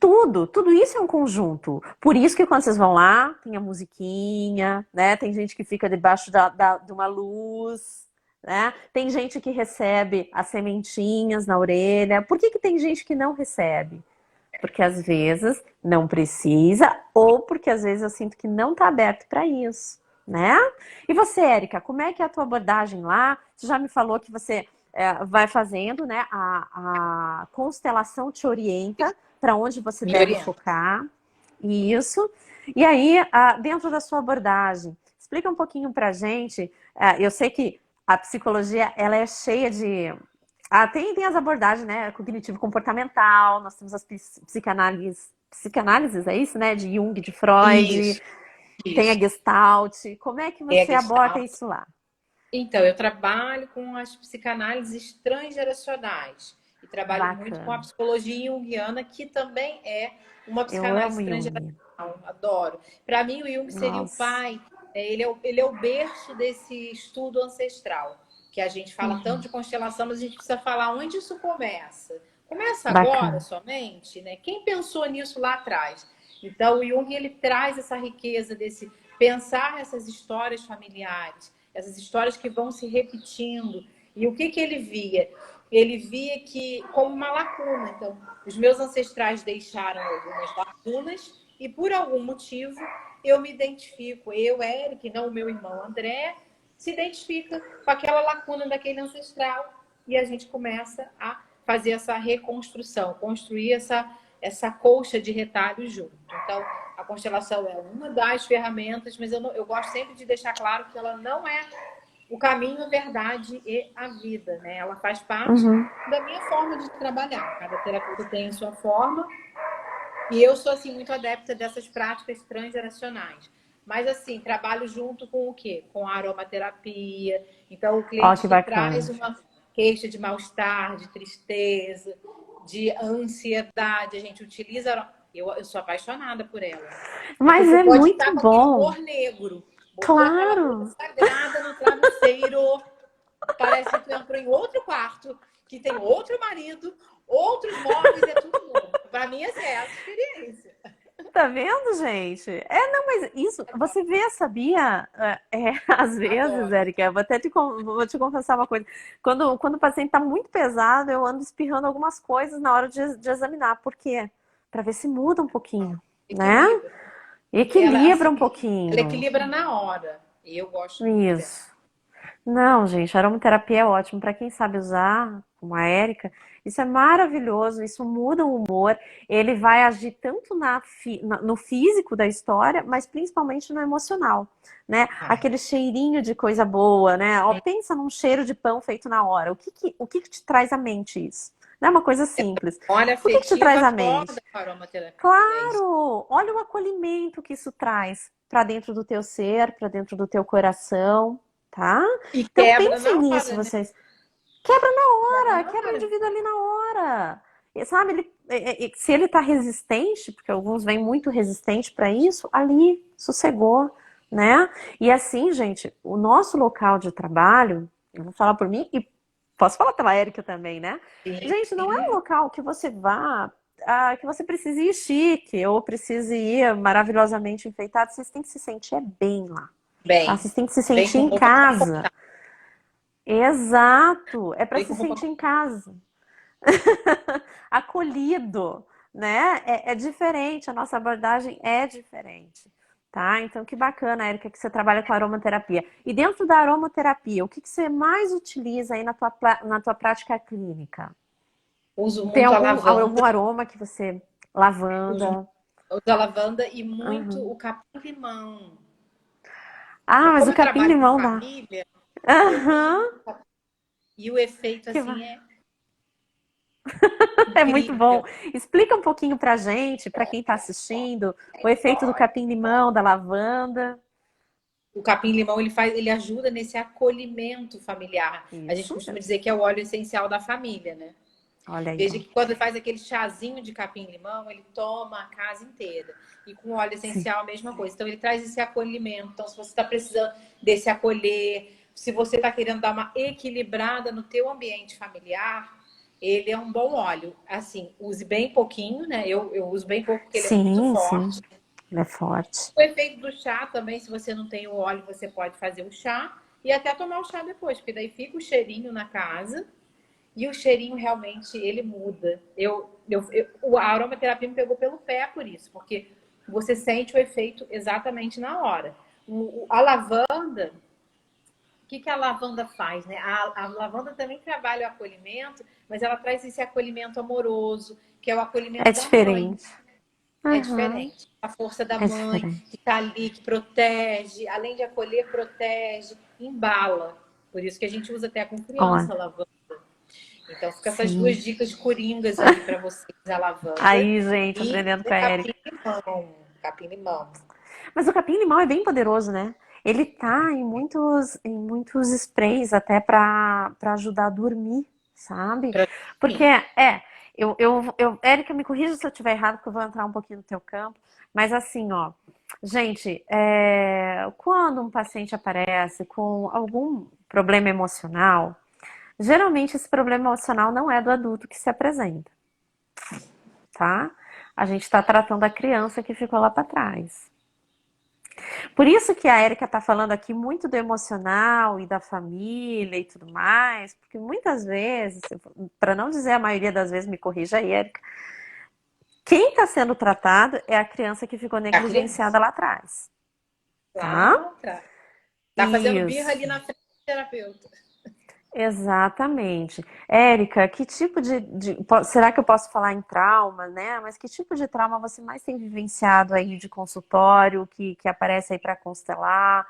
tudo. Tudo isso é um conjunto. Por isso que quando vocês vão lá, tem a musiquinha, né? Tem gente que fica debaixo de uma luz, né? Tem gente que recebe as sementinhas na orelha. Por que tem gente que não recebe? Porque às vezes não precisa, ou porque às vezes eu sinto que não está aberto para isso, né? E você, Érica, como é que é a tua abordagem lá? Você já me falou que você vai fazendo, né? A constelação te orienta para onde você Me deve orienta. focar. Isso. E aí, dentro da sua abordagem, explica um pouquinho para a gente. Eu sei que a psicologia ela é cheia de tem as abordagens, né? Cognitivo-comportamental, nós temos as psicanálises, é isso, né? De Jung, de Freud, Isso, tem a isso. Gestalt. Como é que É a você aborda Gestalt. isso lá? Então, eu trabalho com as psicanálises transgeracionais e trabalho muito com a Bacana. psicologia junguiana, que também é uma Eu amo psicanálise Jung. transgeracional. Adoro. Para mim, o Jung seria o Nossa. pai, ele é o berço desse estudo ancestral, que a gente fala tanto de constelação, mas a gente precisa falar onde isso começa. Começa agora Bacana. somente, né? Quem pensou nisso lá atrás? Então, o Jung ele traz essa riqueza desse pensar essas histórias familiares, essas histórias que vão se repetindo. E o que ele via? Ele via que como uma lacuna. Então, os meus ancestrais deixaram algumas lacunas e por algum motivo eu me identifico, eu, Eric, não o meu irmão André, se identifica com aquela lacuna daquele ancestral e a gente começa a fazer essa reconstrução, construir essa colcha de retalhos junto. Então, a constelação é uma das ferramentas, mas eu gosto sempre de deixar claro que ela não é o caminho, a verdade e a vida, né? Ela faz parte Uhum. da minha forma de trabalhar. Cada terapeuta tem a sua forma e eu sou assim muito adepta dessas práticas transgeracionais. Mas assim, trabalho junto com o quê? Com a aromaterapia. Então, o Ó, cliente que que traz bacana. uma queixa de mal-estar, de tristeza, de ansiedade, a gente utiliza. Eu sou apaixonada por ela. Mas Você é pode muito estar com aquele bom. humor negro, botou aquela roupa Claro. sagrada no travesseiro, parece que tu entrou em outro quarto, que tem outro marido, outros móveis, é tudo novo. Para mim, essa é a experiência. Tá vendo, gente? Não, mas isso, você vê, sabia? Às vezes, Adoro. Érica, vou te confessar uma coisa. Quando o paciente tá muito pesado, eu ando espirrando algumas coisas na hora de examinar. Por quê? Pra ver se muda um pouquinho, né? Equilíbrio. Ela, Equilibra assim, um ela pouquinho. equilibra na hora. E eu gosto muito dela. Isso. Não, gente, aromaterapia é ótimo. Para quem sabe usar, como a Érica. Isso é maravilhoso, isso muda o humor. Ele vai agir tanto no físico da história, mas principalmente no emocional, né? Ai, Aquele cheirinho de coisa boa, né? Ó, pensa num cheiro de pão feito na hora. O que que te traz à mente isso? Não é uma coisa simples. olha, O que que te traz afetiva à foda mente? com a aromaterapia. É isso. Claro! Olha o acolhimento que isso traz para dentro do teu ser, para dentro do teu coração, tá? E Então quebra pensem na nisso, hora, né? vocês. Quebra na Quebra hora, na quebra o hora. indivíduo ali na hora. E, sabe, se ele tá resistente, porque alguns vêm muito resistente para isso, ali sossegou, né? E assim, gente, o nosso local de trabalho, eu vou falar por mim e posso falar pela Érica também, né? Sim, Gente, não é um sim. local que você vá, que você precise ir chique ou precise ir maravilhosamente enfeitado. Vocês têm que se sentir bem lá, tá? Bem, Vocês têm que se bem sentir com em roupa casa. confortável, Exato, é para bem se com roupa sentir em casa. Acolhido, né? É diferente, a nossa abordagem é diferente, tá? Então, que bacana, Érica, que você trabalha com aromaterapia. E dentro da aromaterapia, o que que você mais utiliza aí na tua prática clínica? uso Tem muito a algum lavanda, aroma que você... uso, Lavanda. uso a lavanda e muito Uhum. o capim-limão. Ah, mas Como o eu trabalho com capim-limão dá. família, eu uso Aham. muito e o efeito Que assim é É muito incrível. bom. Explica um pouquinho pra gente, pra quem tá assistindo, o efeito do capim-limão, da lavanda. O capim-limão ele ajuda nesse acolhimento familiar. A gente Isso costuma mesmo. dizer que é o óleo essencial da família, né? Olha aí, Veja ó. que quando faz aquele chazinho de capim-limão, ele toma a casa inteira. E com óleo Sim. essencial, a mesma coisa. Então, ele traz esse acolhimento. Então, se você está precisando desse acolher, se você está querendo dar uma equilibrada no teu ambiente familiar, ele é um bom óleo. Assim, use bem pouquinho, né? Eu uso bem pouco porque ele é muito Sim, sim. forte. Ele é forte. O efeito do chá também, se você não tem o óleo, você pode fazer o chá e até tomar o chá depois, porque daí fica o cheirinho na casa e o cheirinho realmente ele muda. A aromaterapia me pegou pelo pé por isso, porque você sente o efeito exatamente na hora. A lavanda, o que a lavanda faz? Né? A lavanda também trabalha o acolhimento, mas ela traz esse acolhimento amoroso, que é o É acolhimento da mãe. diferente. É Aham. diferente. A força da É mãe, diferente. que está ali, que protege, além de acolher, protege, embala. Por isso que a gente usa até com criança a Olha, lavanda. Então, fica essas duas sim. dicas coringas aí para vocês: a lavanda Aí, gente, e aprendendo o com a Erika. capim-limão. Capim-limão. Mas o capim-limão é bem poderoso, né? Ele tá em muitos sprays até para ajudar a dormir, sabe? Pra Porque, mim. Érica, me corrija se eu estiver errado, porque eu vou entrar um pouquinho no teu campo. Mas assim, ó, gente, quando um paciente aparece com algum problema emocional, geralmente esse problema emocional não é do adulto que se apresenta, tá? A gente está tratando a criança que ficou lá para trás. Por isso que a Érica está falando aqui muito do emocional e da família e tudo mais, porque muitas vezes, para não dizer a maioria das vezes, me corrija aí, Érica, quem está sendo tratado é a criança que ficou É a criança. negligenciada lá atrás, tá? Lá atrás. Tá fazendo birra ali Isso. na frente do terapeuta. Exatamente. Érica, que tipo será que eu posso falar em trauma, né? Mas que tipo de trauma você mais tem vivenciado aí de consultório, que aparece aí para constelar?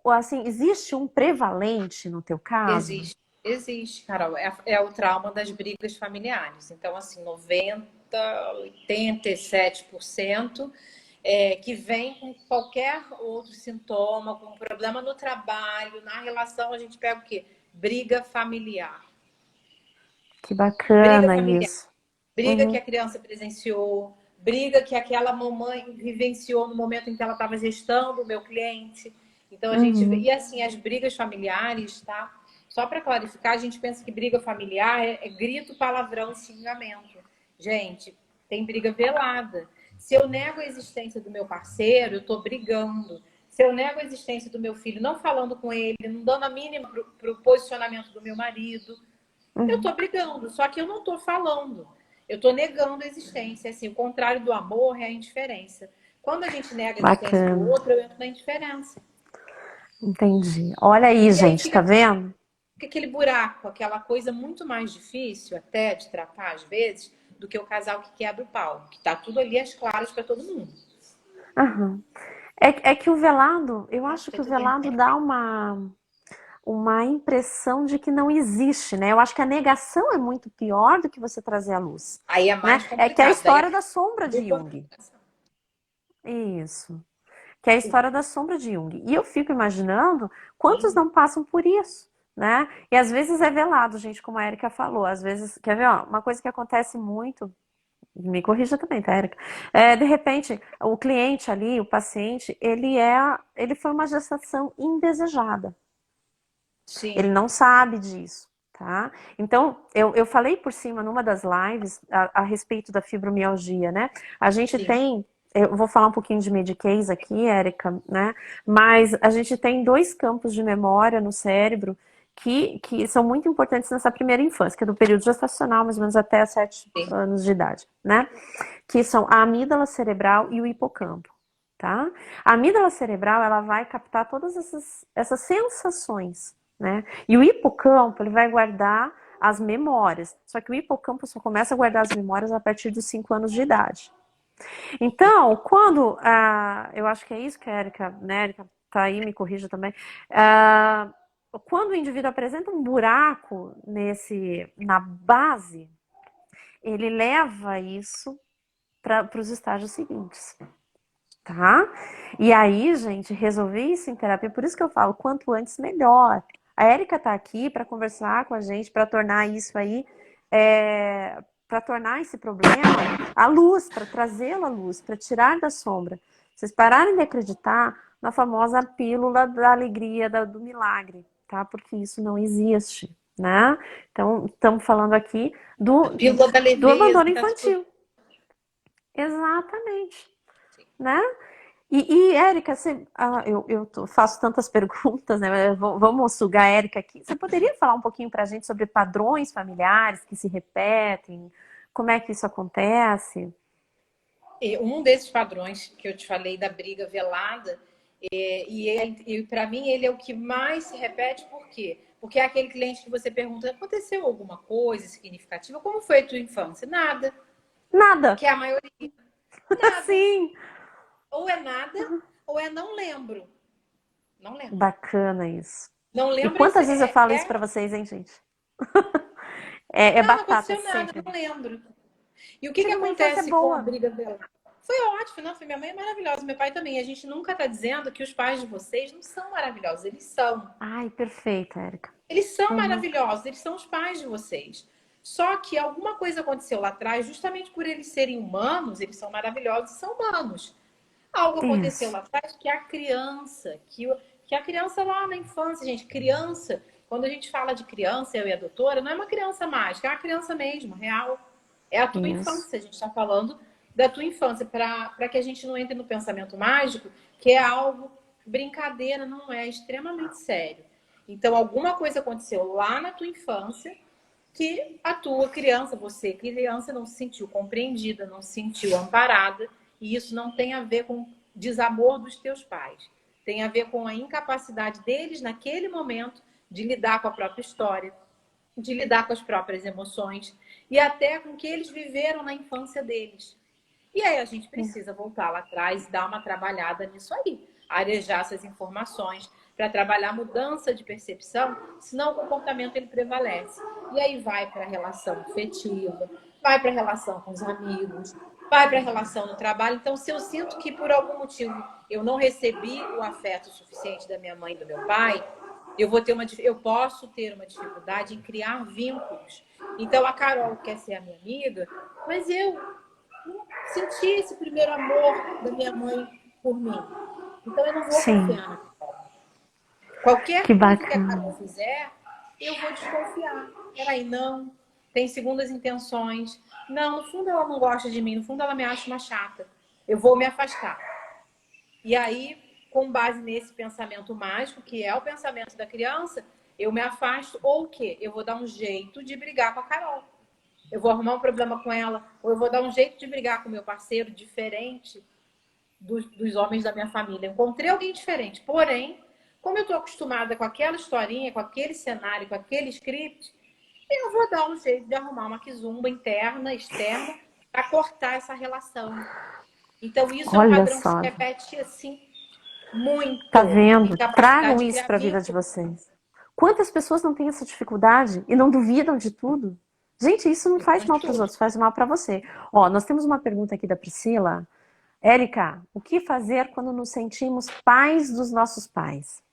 Assim, existe um prevalente no teu caso? Existe, existe, Carol. É o trauma das brigas familiares. Então, assim, 87% que vem com qualquer outro sintoma, com problema no trabalho, na relação, a gente pega o quê? Briga familiar. Que Briga bacana familiar. isso. Briga que Uhum, a criança presenciou, briga que aquela mamãe vivenciou no momento em que ela estava gestando o meu cliente. Então a gente vê. uhum. E assim, as brigas familiares, tá? Só para clarificar, a gente pensa que briga familiar é grito, palavrão e xingamento. Gente, tem briga velada. Se eu nego a existência do meu parceiro, eu estou brigando. Se eu nego a existência do meu filho, não falando com ele, não dando a mínima para o posicionamento do meu marido, eu Uhum. estou brigando, só que eu não estou falando. Eu estou negando a existência. Assim, o contrário do amor é a indiferença. Quando a gente nega a existência do Bacana. outro, eu entro na indiferença. Entendi. Olha aí, E aí gente, tá fica vendo? aquele buraco, aquela coisa muito mais difícil até de tratar às vezes do que o casal que quebra o pau, que tá tudo ali às claras para todo mundo. Aham. É que o velado, eu acho Até que o tu tem. velado dá uma impressão de que não existe, né? Eu acho que a negação é muito pior do que você trazer à luz, Aí é né? mais É que é a complicado. Daí história da sombra de dupla Jung. comunicação. Isso. Que é a história da sombra de Jung. E eu fico imaginando quantos Sim, não passam por isso, né? E às vezes é velado, gente, como a Erika falou. Às vezes, quer ver, ó, uma coisa que acontece muito, me corrija também, tá, Erika? De repente, o cliente ali, o paciente, ele foi uma gestação indesejada. Ele sim, não sabe disso, tá? Então, eu falei por cima numa das lives a respeito da fibromialgia, né? A gente sim. tem, eu vou falar um pouquinho de Medicaid aqui, Érica, né? Mas a gente tem dois campos de memória no cérebro que são muito importantes nessa primeira infância, que é do período gestacional, mais ou menos até 7 Sim. anos de idade, né? Que são a amígdala cerebral e o hipocampo, tá? A amígdala cerebral, ela vai captar todas essas sensações, né? E o hipocampo, ele vai guardar as memórias. Só que o hipocampo só começa a guardar as memórias a partir dos 5 anos de idade. Então, quando, eu acho que é isso que a Erika, né, Erika tá aí, me corrija também, quando o indivíduo apresenta um buraco na base, ele leva isso para os estágios seguintes, tá? E aí, gente, resolver isso em terapia, por isso que eu falo, quanto antes melhor. A Érica tá aqui para conversar com a gente, para tornar isso aí, para tornar esse problema à luz, para trazê-lo à luz, para tirar da sombra. Vocês pararem de acreditar na famosa pílula da alegria, do milagre, tá? Porque isso não existe, né? Então, estamos falando aqui A pílula da do leveza, abandono que tá disponível. infantil. Exatamente, né? Érica, faço tantas perguntas, né? Vamos sugar a Érica aqui. Você poderia falar um pouquinho para a gente sobre padrões familiares que se repetem? Como é que isso acontece? E um desses padrões que eu te falei da briga velada, e para mim ele é o que mais se repete, por quê? Porque é aquele cliente que você pergunta, aconteceu alguma coisa significativa? Como foi a tua infância? Nada. Nada. Que é a maioria. Nada. Sim. Ou é nada, ou é não lembro. Não lembro. Bacana isso. Não E lembro quantas vezes eu falo isso é para vocês, hein, gente? É não batata, é aconteceu nada, sempre. não lembro. E o que Tive uma infância acontece com a boa. briga dela? Foi ótimo, não? Foi minha mãe é maravilhosa, meu pai também. A gente nunca está dizendo que os pais de vocês não são maravilhosos, eles são. Ai, perfeita, Érica. Eles são Uhum. maravilhosos, eles são os pais de vocês. Só que alguma coisa aconteceu lá atrás, justamente por eles serem humanos, eles são maravilhosos e são humanos. Algo aconteceu Isso. lá atrás que que a criança lá na infância, gente, criança, quando a gente fala de criança, eu e a doutora, não é uma criança mágica, é uma criança mesmo, real. É a tua Isso. infância, a gente está falando da tua infância, para que a gente não entre no pensamento mágico, que é algo brincadeira, não é, é extremamente sério. Então, alguma coisa aconteceu lá na tua infância que a tua criança, você criança, não se sentiu compreendida, não se sentiu amparada, e isso não tem a ver com desamor dos teus pais. Tem a ver com a incapacidade deles, naquele momento, de lidar com a própria história, de lidar com as próprias emoções e até com o que eles viveram na infância deles. E aí a gente precisa voltar lá atrás e dar uma trabalhada nisso aí, arejar essas informações para trabalhar mudança de percepção, senão o comportamento ele prevalece. E aí vai para a relação afetiva, vai para a relação com os amigos, vai para a relação no trabalho. Então, se eu sinto que por algum motivo eu não recebi o afeto suficiente da minha mãe e do meu pai, eu posso ter uma dificuldade em criar vínculos. Então a Carol quer ser a minha amiga, mas eu senti esse primeiro amor da minha mãe por mim. Então eu não vou Sim. confiar na Carol. Qualquer Que coisa que a Carol bacana. fizer, eu vou desconfiar. Peraí, não. Tem segundas intenções. Não, no fundo ela não gosta de mim. No fundo ela me acha uma chata. Eu vou me afastar. E aí, com base nesse pensamento mágico, que é o pensamento da criança, eu me afasto. Ou o quê? Eu vou dar um jeito de brigar com a Carol. Eu vou arrumar um problema com ela, ou eu vou dar um jeito de brigar com o meu parceiro diferente dos homens da minha família. Eu encontrei alguém diferente, porém, Como eu estou acostumada com aquela historinha, com aquele cenário, com aquele script, eu vou dar um jeito de arrumar uma quizumba interna, externa, para cortar essa relação. Então, isso é um Olha padrão que se só, repete assim tá muito. vendo? Tragam Incapacidade isso para a vida de criativa. vocês. Quantas pessoas não têm essa dificuldade e não duvidam de tudo? Gente, isso não faz Mas mal para os tudo. outros, faz mal para você. Ó, nós temos uma pergunta aqui da Priscila. Érica, o que fazer quando nos sentimos pais dos nossos pais?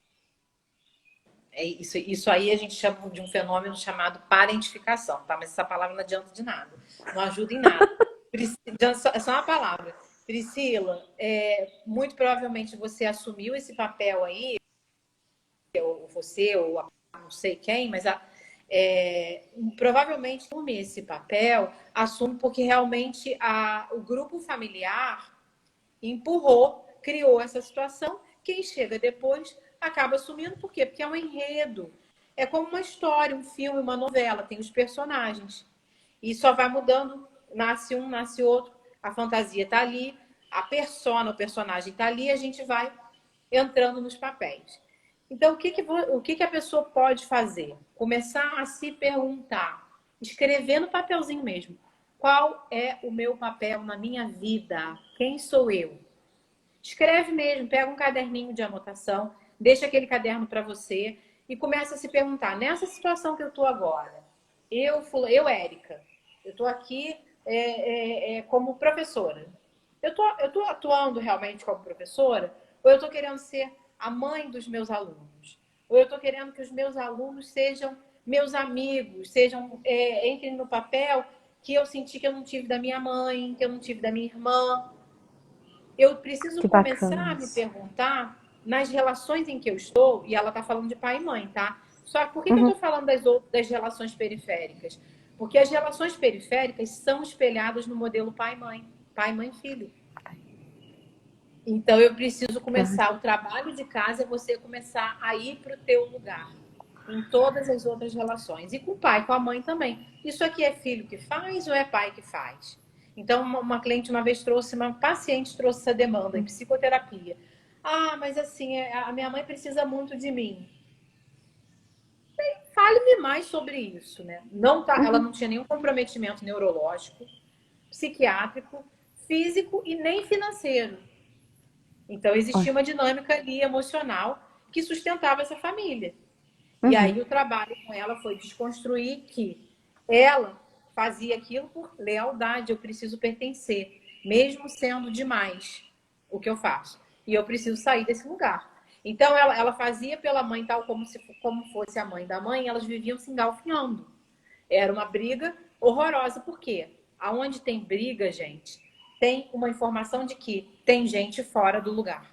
Isso aí a gente chama de um fenômeno chamado parentificação, tá? Mas essa palavra não adianta de nada. Não ajuda em nada. É só uma palavra. Priscila, muito provavelmente você assumiu esse papel aí, ou você, ou não sei quem, mas provavelmente assume esse papel, assume porque realmente o grupo familiar empurrou, criou essa situação. Quem chega depois acaba assumindo. Por quê? Porque é um enredo. É como uma história, um filme, uma novela. Tem os personagens. E só vai mudando. Nasce um, nasce outro. A fantasia está ali. O personagem está ali. A gente vai entrando nos papéis. Então, o que a pessoa pode fazer? Começar a se perguntar. Escrever no papelzinho mesmo. Qual é o meu papel na minha vida? Quem sou eu? Escreve mesmo, pega um caderninho de anotação, deixa aquele caderno para você e começa a se perguntar, nessa situação que eu estou agora, Érica, eu estou aqui como professora. Eu tô atuando realmente como professora ou eu estou querendo ser a mãe dos meus alunos? Ou eu estou querendo que os meus alunos sejam meus amigos, entrem no papel que eu senti que eu não tive da minha mãe, que eu não tive da minha irmã. Eu preciso Que começar bacana a me isso. perguntar nas relações em que eu estou, e ela está falando de pai e mãe, tá? Só que por que eu estou Uhum. falando das relações periféricas? Porque as relações periféricas são espelhadas no modelo pai, mãe, filho. Então eu preciso Verdade. começar o trabalho de casa, é você começar a ir para o teu lugar em todas as outras relações. E com o pai, com a mãe também. Isso aqui é filho que faz ou é pai que faz? Então, uma cliente uma vez trouxe, uma paciente trouxe essa demanda em psicoterapia. Ah, mas assim, a minha mãe precisa muito de mim. Fale-me mais sobre isso, né? Não tá, ela Uhum. não tinha nenhum comprometimento neurológico, psiquiátrico, físico e nem financeiro. Então, existia Olha. uma dinâmica ali emocional que sustentava essa família. E aí Uhum. o trabalho com ela foi desconstruir que ela fazia aquilo por lealdade, eu preciso pertencer, mesmo sendo demais o que eu faço. E eu preciso sair desse lugar. Então ela fazia pela mãe tal como fosse a mãe da mãe, elas viviam se engalfinhando. Era uma briga horrorosa. Por quê? Aonde tem briga, gente, tem uma informação de que tem gente fora do lugar.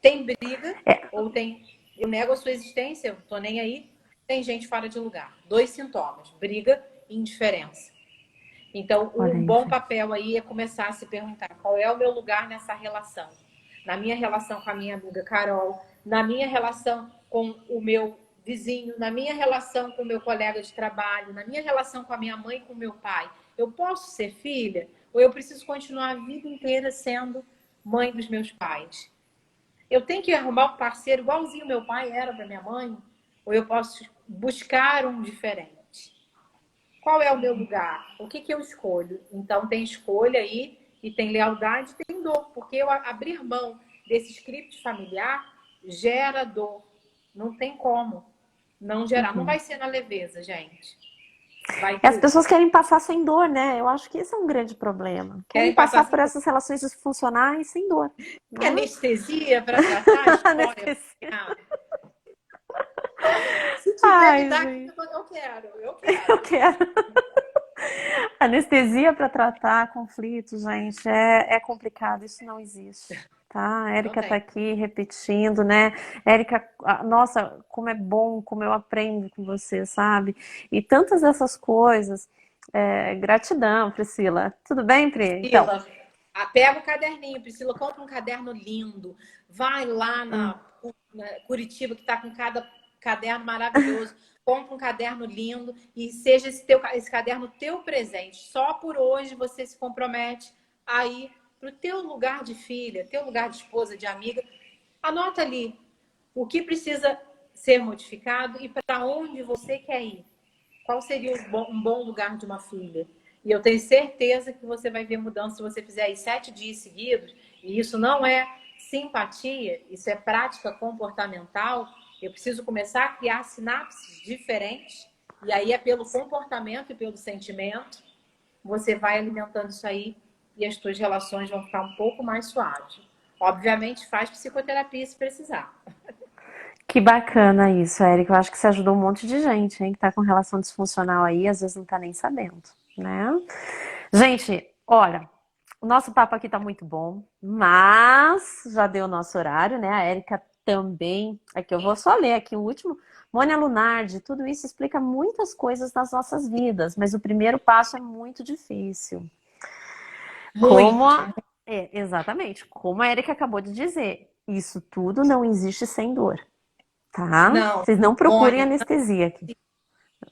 Tem briga, É, ou tem. Eu nego a sua existência, eu tô nem aí. Tem gente fora de lugar. Dois sintomas: briga e indiferença. Então, olha um aí, bom gente. papel aí é começar a se perguntar qual é o meu lugar nessa relação. Na minha relação com a minha amiga Carol, na minha relação com o meu vizinho, na minha relação com o meu colega de trabalho, na minha relação com a minha mãe e com o meu pai. Eu posso ser filha ou eu preciso continuar a vida inteira sendo mãe dos meus pais? Eu tenho que arrumar um parceiro igualzinho meu pai era para minha mãe? Ou eu posso buscar um diferente? Qual é o meu lugar? O que eu escolho? Então, tem escolha aí, e tem lealdade, e tem dor. Porque eu abrir mão desse script familiar gera dor. Não tem como não gerar. Não Uhum. vai ser na leveza, gente. Vai E as doer. pessoas querem passar sem dor, né? Eu acho que esse é um grande problema. Querem Querem passar passar assim, por essas relações disfuncionais sem dor, né? anestesia para tratar a história. Anestesia. Se tiver, me Ai, dá aqui, gente, eu quero, eu eu quero. quero. Anestesia para tratar conflitos, gente, é complicado, isso não existe. Tá? A Não Érica tá tem. aqui repetindo, né? Érica, nossa, como é bom, como eu aprendo com você, sabe? E tantas dessas coisas. Gratidão, Priscila. Tudo bem, Pri? Então, Priscila, pega o caderninho, Priscila, compra um caderno lindo. Vai lá na Curitiba, que está com cada caderno maravilhoso. Compra um caderno lindo e seja esse caderno teu presente. Só por hoje você se compromete a ir para o teu lugar de filha, teu lugar de esposa, de amiga. Anota ali. o que precisa ser modificado e para onde você quer ir. Qual seria um bom lugar de uma filha? E eu tenho certeza que você vai ver mudança se você fizer aí 7 dias seguidos. E isso não é simpatia, isso é prática comportamental. Eu preciso começar a criar sinapses diferentes. E aí é pelo comportamento e pelo sentimento. Você vai alimentando isso aí e as suas relações vão ficar um pouco mais suaves. Obviamente, faz psicoterapia se precisar. Que bacana isso, Érica. Eu acho que você ajudou um monte de gente, hein, que tá com relação disfuncional aí, às vezes não tá nem sabendo, né? Gente, olha, o nosso papo aqui tá muito bom, mas já deu o nosso horário, né? A Érica também. Aqui eu vou só ler aqui o último. Mônia Lunardi, tudo isso explica muitas coisas nas nossas vidas, mas o primeiro passo é muito difícil. Como a... exatamente, como a Érica acabou de dizer, isso tudo não existe sem dor. Tá? Não, Vocês não procurem Mônica, anestesia aqui.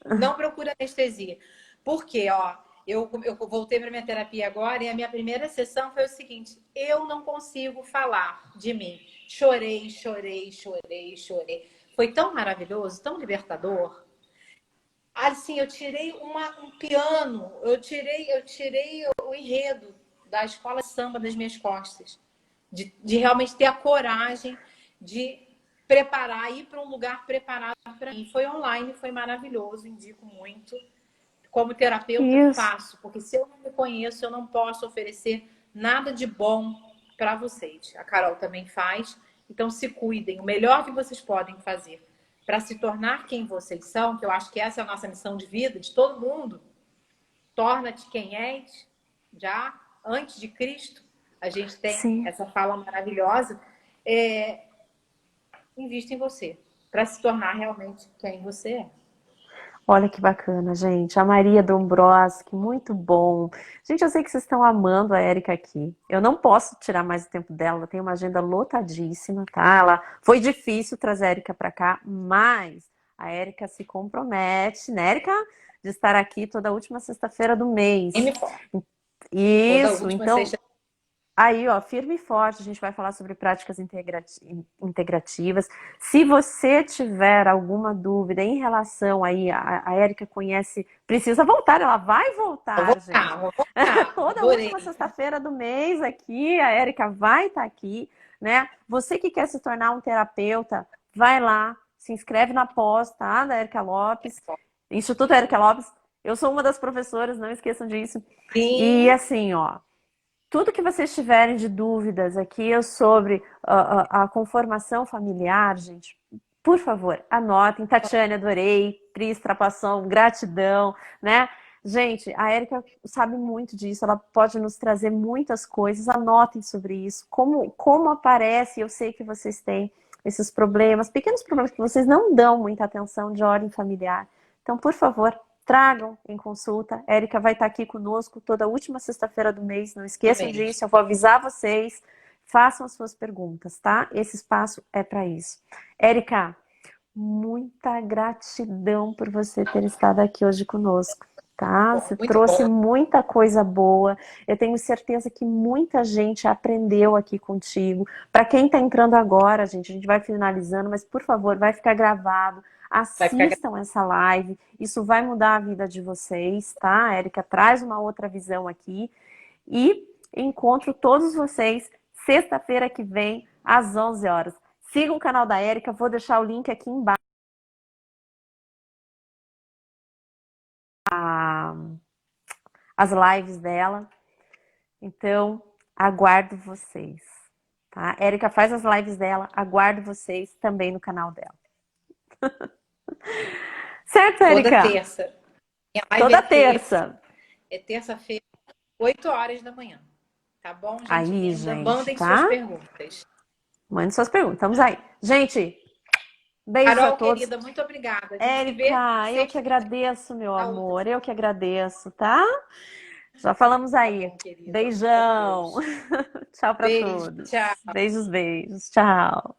não procura anestesia. Por quê? Ó, eu voltei para minha terapia agora e a minha primeira sessão foi o seguinte: eu não consigo falar de mim. Chorei, chorei, chorei, chorei. Foi tão maravilhoso, tão libertador. Assim, eu tirei um piano, eu tirei o enredo da escola de samba das minhas costas. De realmente ter a coragem de preparar, ir para um lugar preparado para mim. Foi online, foi maravilhoso, indico muito. Como terapeuta, eu Isso. faço, porque se eu não me conheço, eu não posso oferecer nada de bom para vocês. A Carol também faz, então se cuidem. O melhor que vocês podem fazer para se tornar quem vocês são, que eu acho que essa é a nossa missão de vida, de todo mundo, torna-te quem és, já antes de Cristo. A gente tem Sim. essa fala maravilhosa. Invista em você, para se tornar realmente quem você é. Olha que bacana, gente. A Maria Dombrowski, muito bom. Gente, eu sei que vocês estão amando a Érica aqui. Eu não posso tirar mais o tempo dela, ela tem uma agenda lotadíssima, tá? Ela foi difícil trazer a Érica para cá, mas a Érica se compromete, né, Érica? De estar aqui toda última sexta-feira do mês. Toda Isso, última então sexta. aí, ó, firme e forte, a gente vai falar sobre práticas integrativas. Se você tiver alguma dúvida em relação aí, a Érica conhece, precisa voltar, ela vai voltar, gente. Vou voltar. Toda Adorei. última sexta-feira do mês aqui, a Érica vai estar aqui, né? Você que quer se tornar um terapeuta, vai lá, se inscreve na pós, tá? Da Érica Lopes, Instituto Érica Lopes. Eu sou uma das professoras, não esqueçam disso. Sim. E assim, ó, tudo que vocês tiverem de dúvidas aqui sobre a conformação familiar, gente, por favor, anotem. Tatiane, adorei. Pris, Trapasson, gratidão, né? Gente, a Érica sabe muito disso, ela pode nos trazer muitas coisas. Anotem sobre isso, como aparece. Eu sei que vocês têm esses problemas, pequenos problemas que vocês não dão muita atenção de ordem familiar. Então, por favor, tragam em consulta. A Érica vai estar aqui conosco toda última sexta-feira do mês. Não esqueçam disso, eu vou avisar vocês. Façam as suas perguntas, tá? Esse espaço é para isso. Érica, muita gratidão por você ter estado aqui hoje conosco, tá? Você trouxe muita coisa boa. Eu tenho certeza que muita gente aprendeu aqui contigo. Para quem está entrando agora, gente, a gente vai finalizando, mas por favor, vai ficar gravado. Assistam essa live, isso vai mudar a vida de vocês, tá? A Érica traz uma outra visão aqui e encontro todos vocês sexta-feira que vem, às 11 horas. Sigam o canal da Érica, vou deixar o link aqui embaixo. As lives dela. Então, aguardo vocês, tá? A Érica faz as lives dela, aguardo vocês também no canal dela. Certo, Érica? Toda terça. Toda terça. É terça-feira, 8 horas da manhã. Tá bom, gente? Aí, gente, mandem tá? suas perguntas. Mande suas perguntas. Estamos aí. Gente, beijo Carol, a todos. querida, muito obrigada. Érica, eu que agradeço, meu amor. Eu que agradeço, tá? Já falamos aí. Tá bom, beijão. Tchau pra todos. Tchau. Beijos, beijos. Tchau.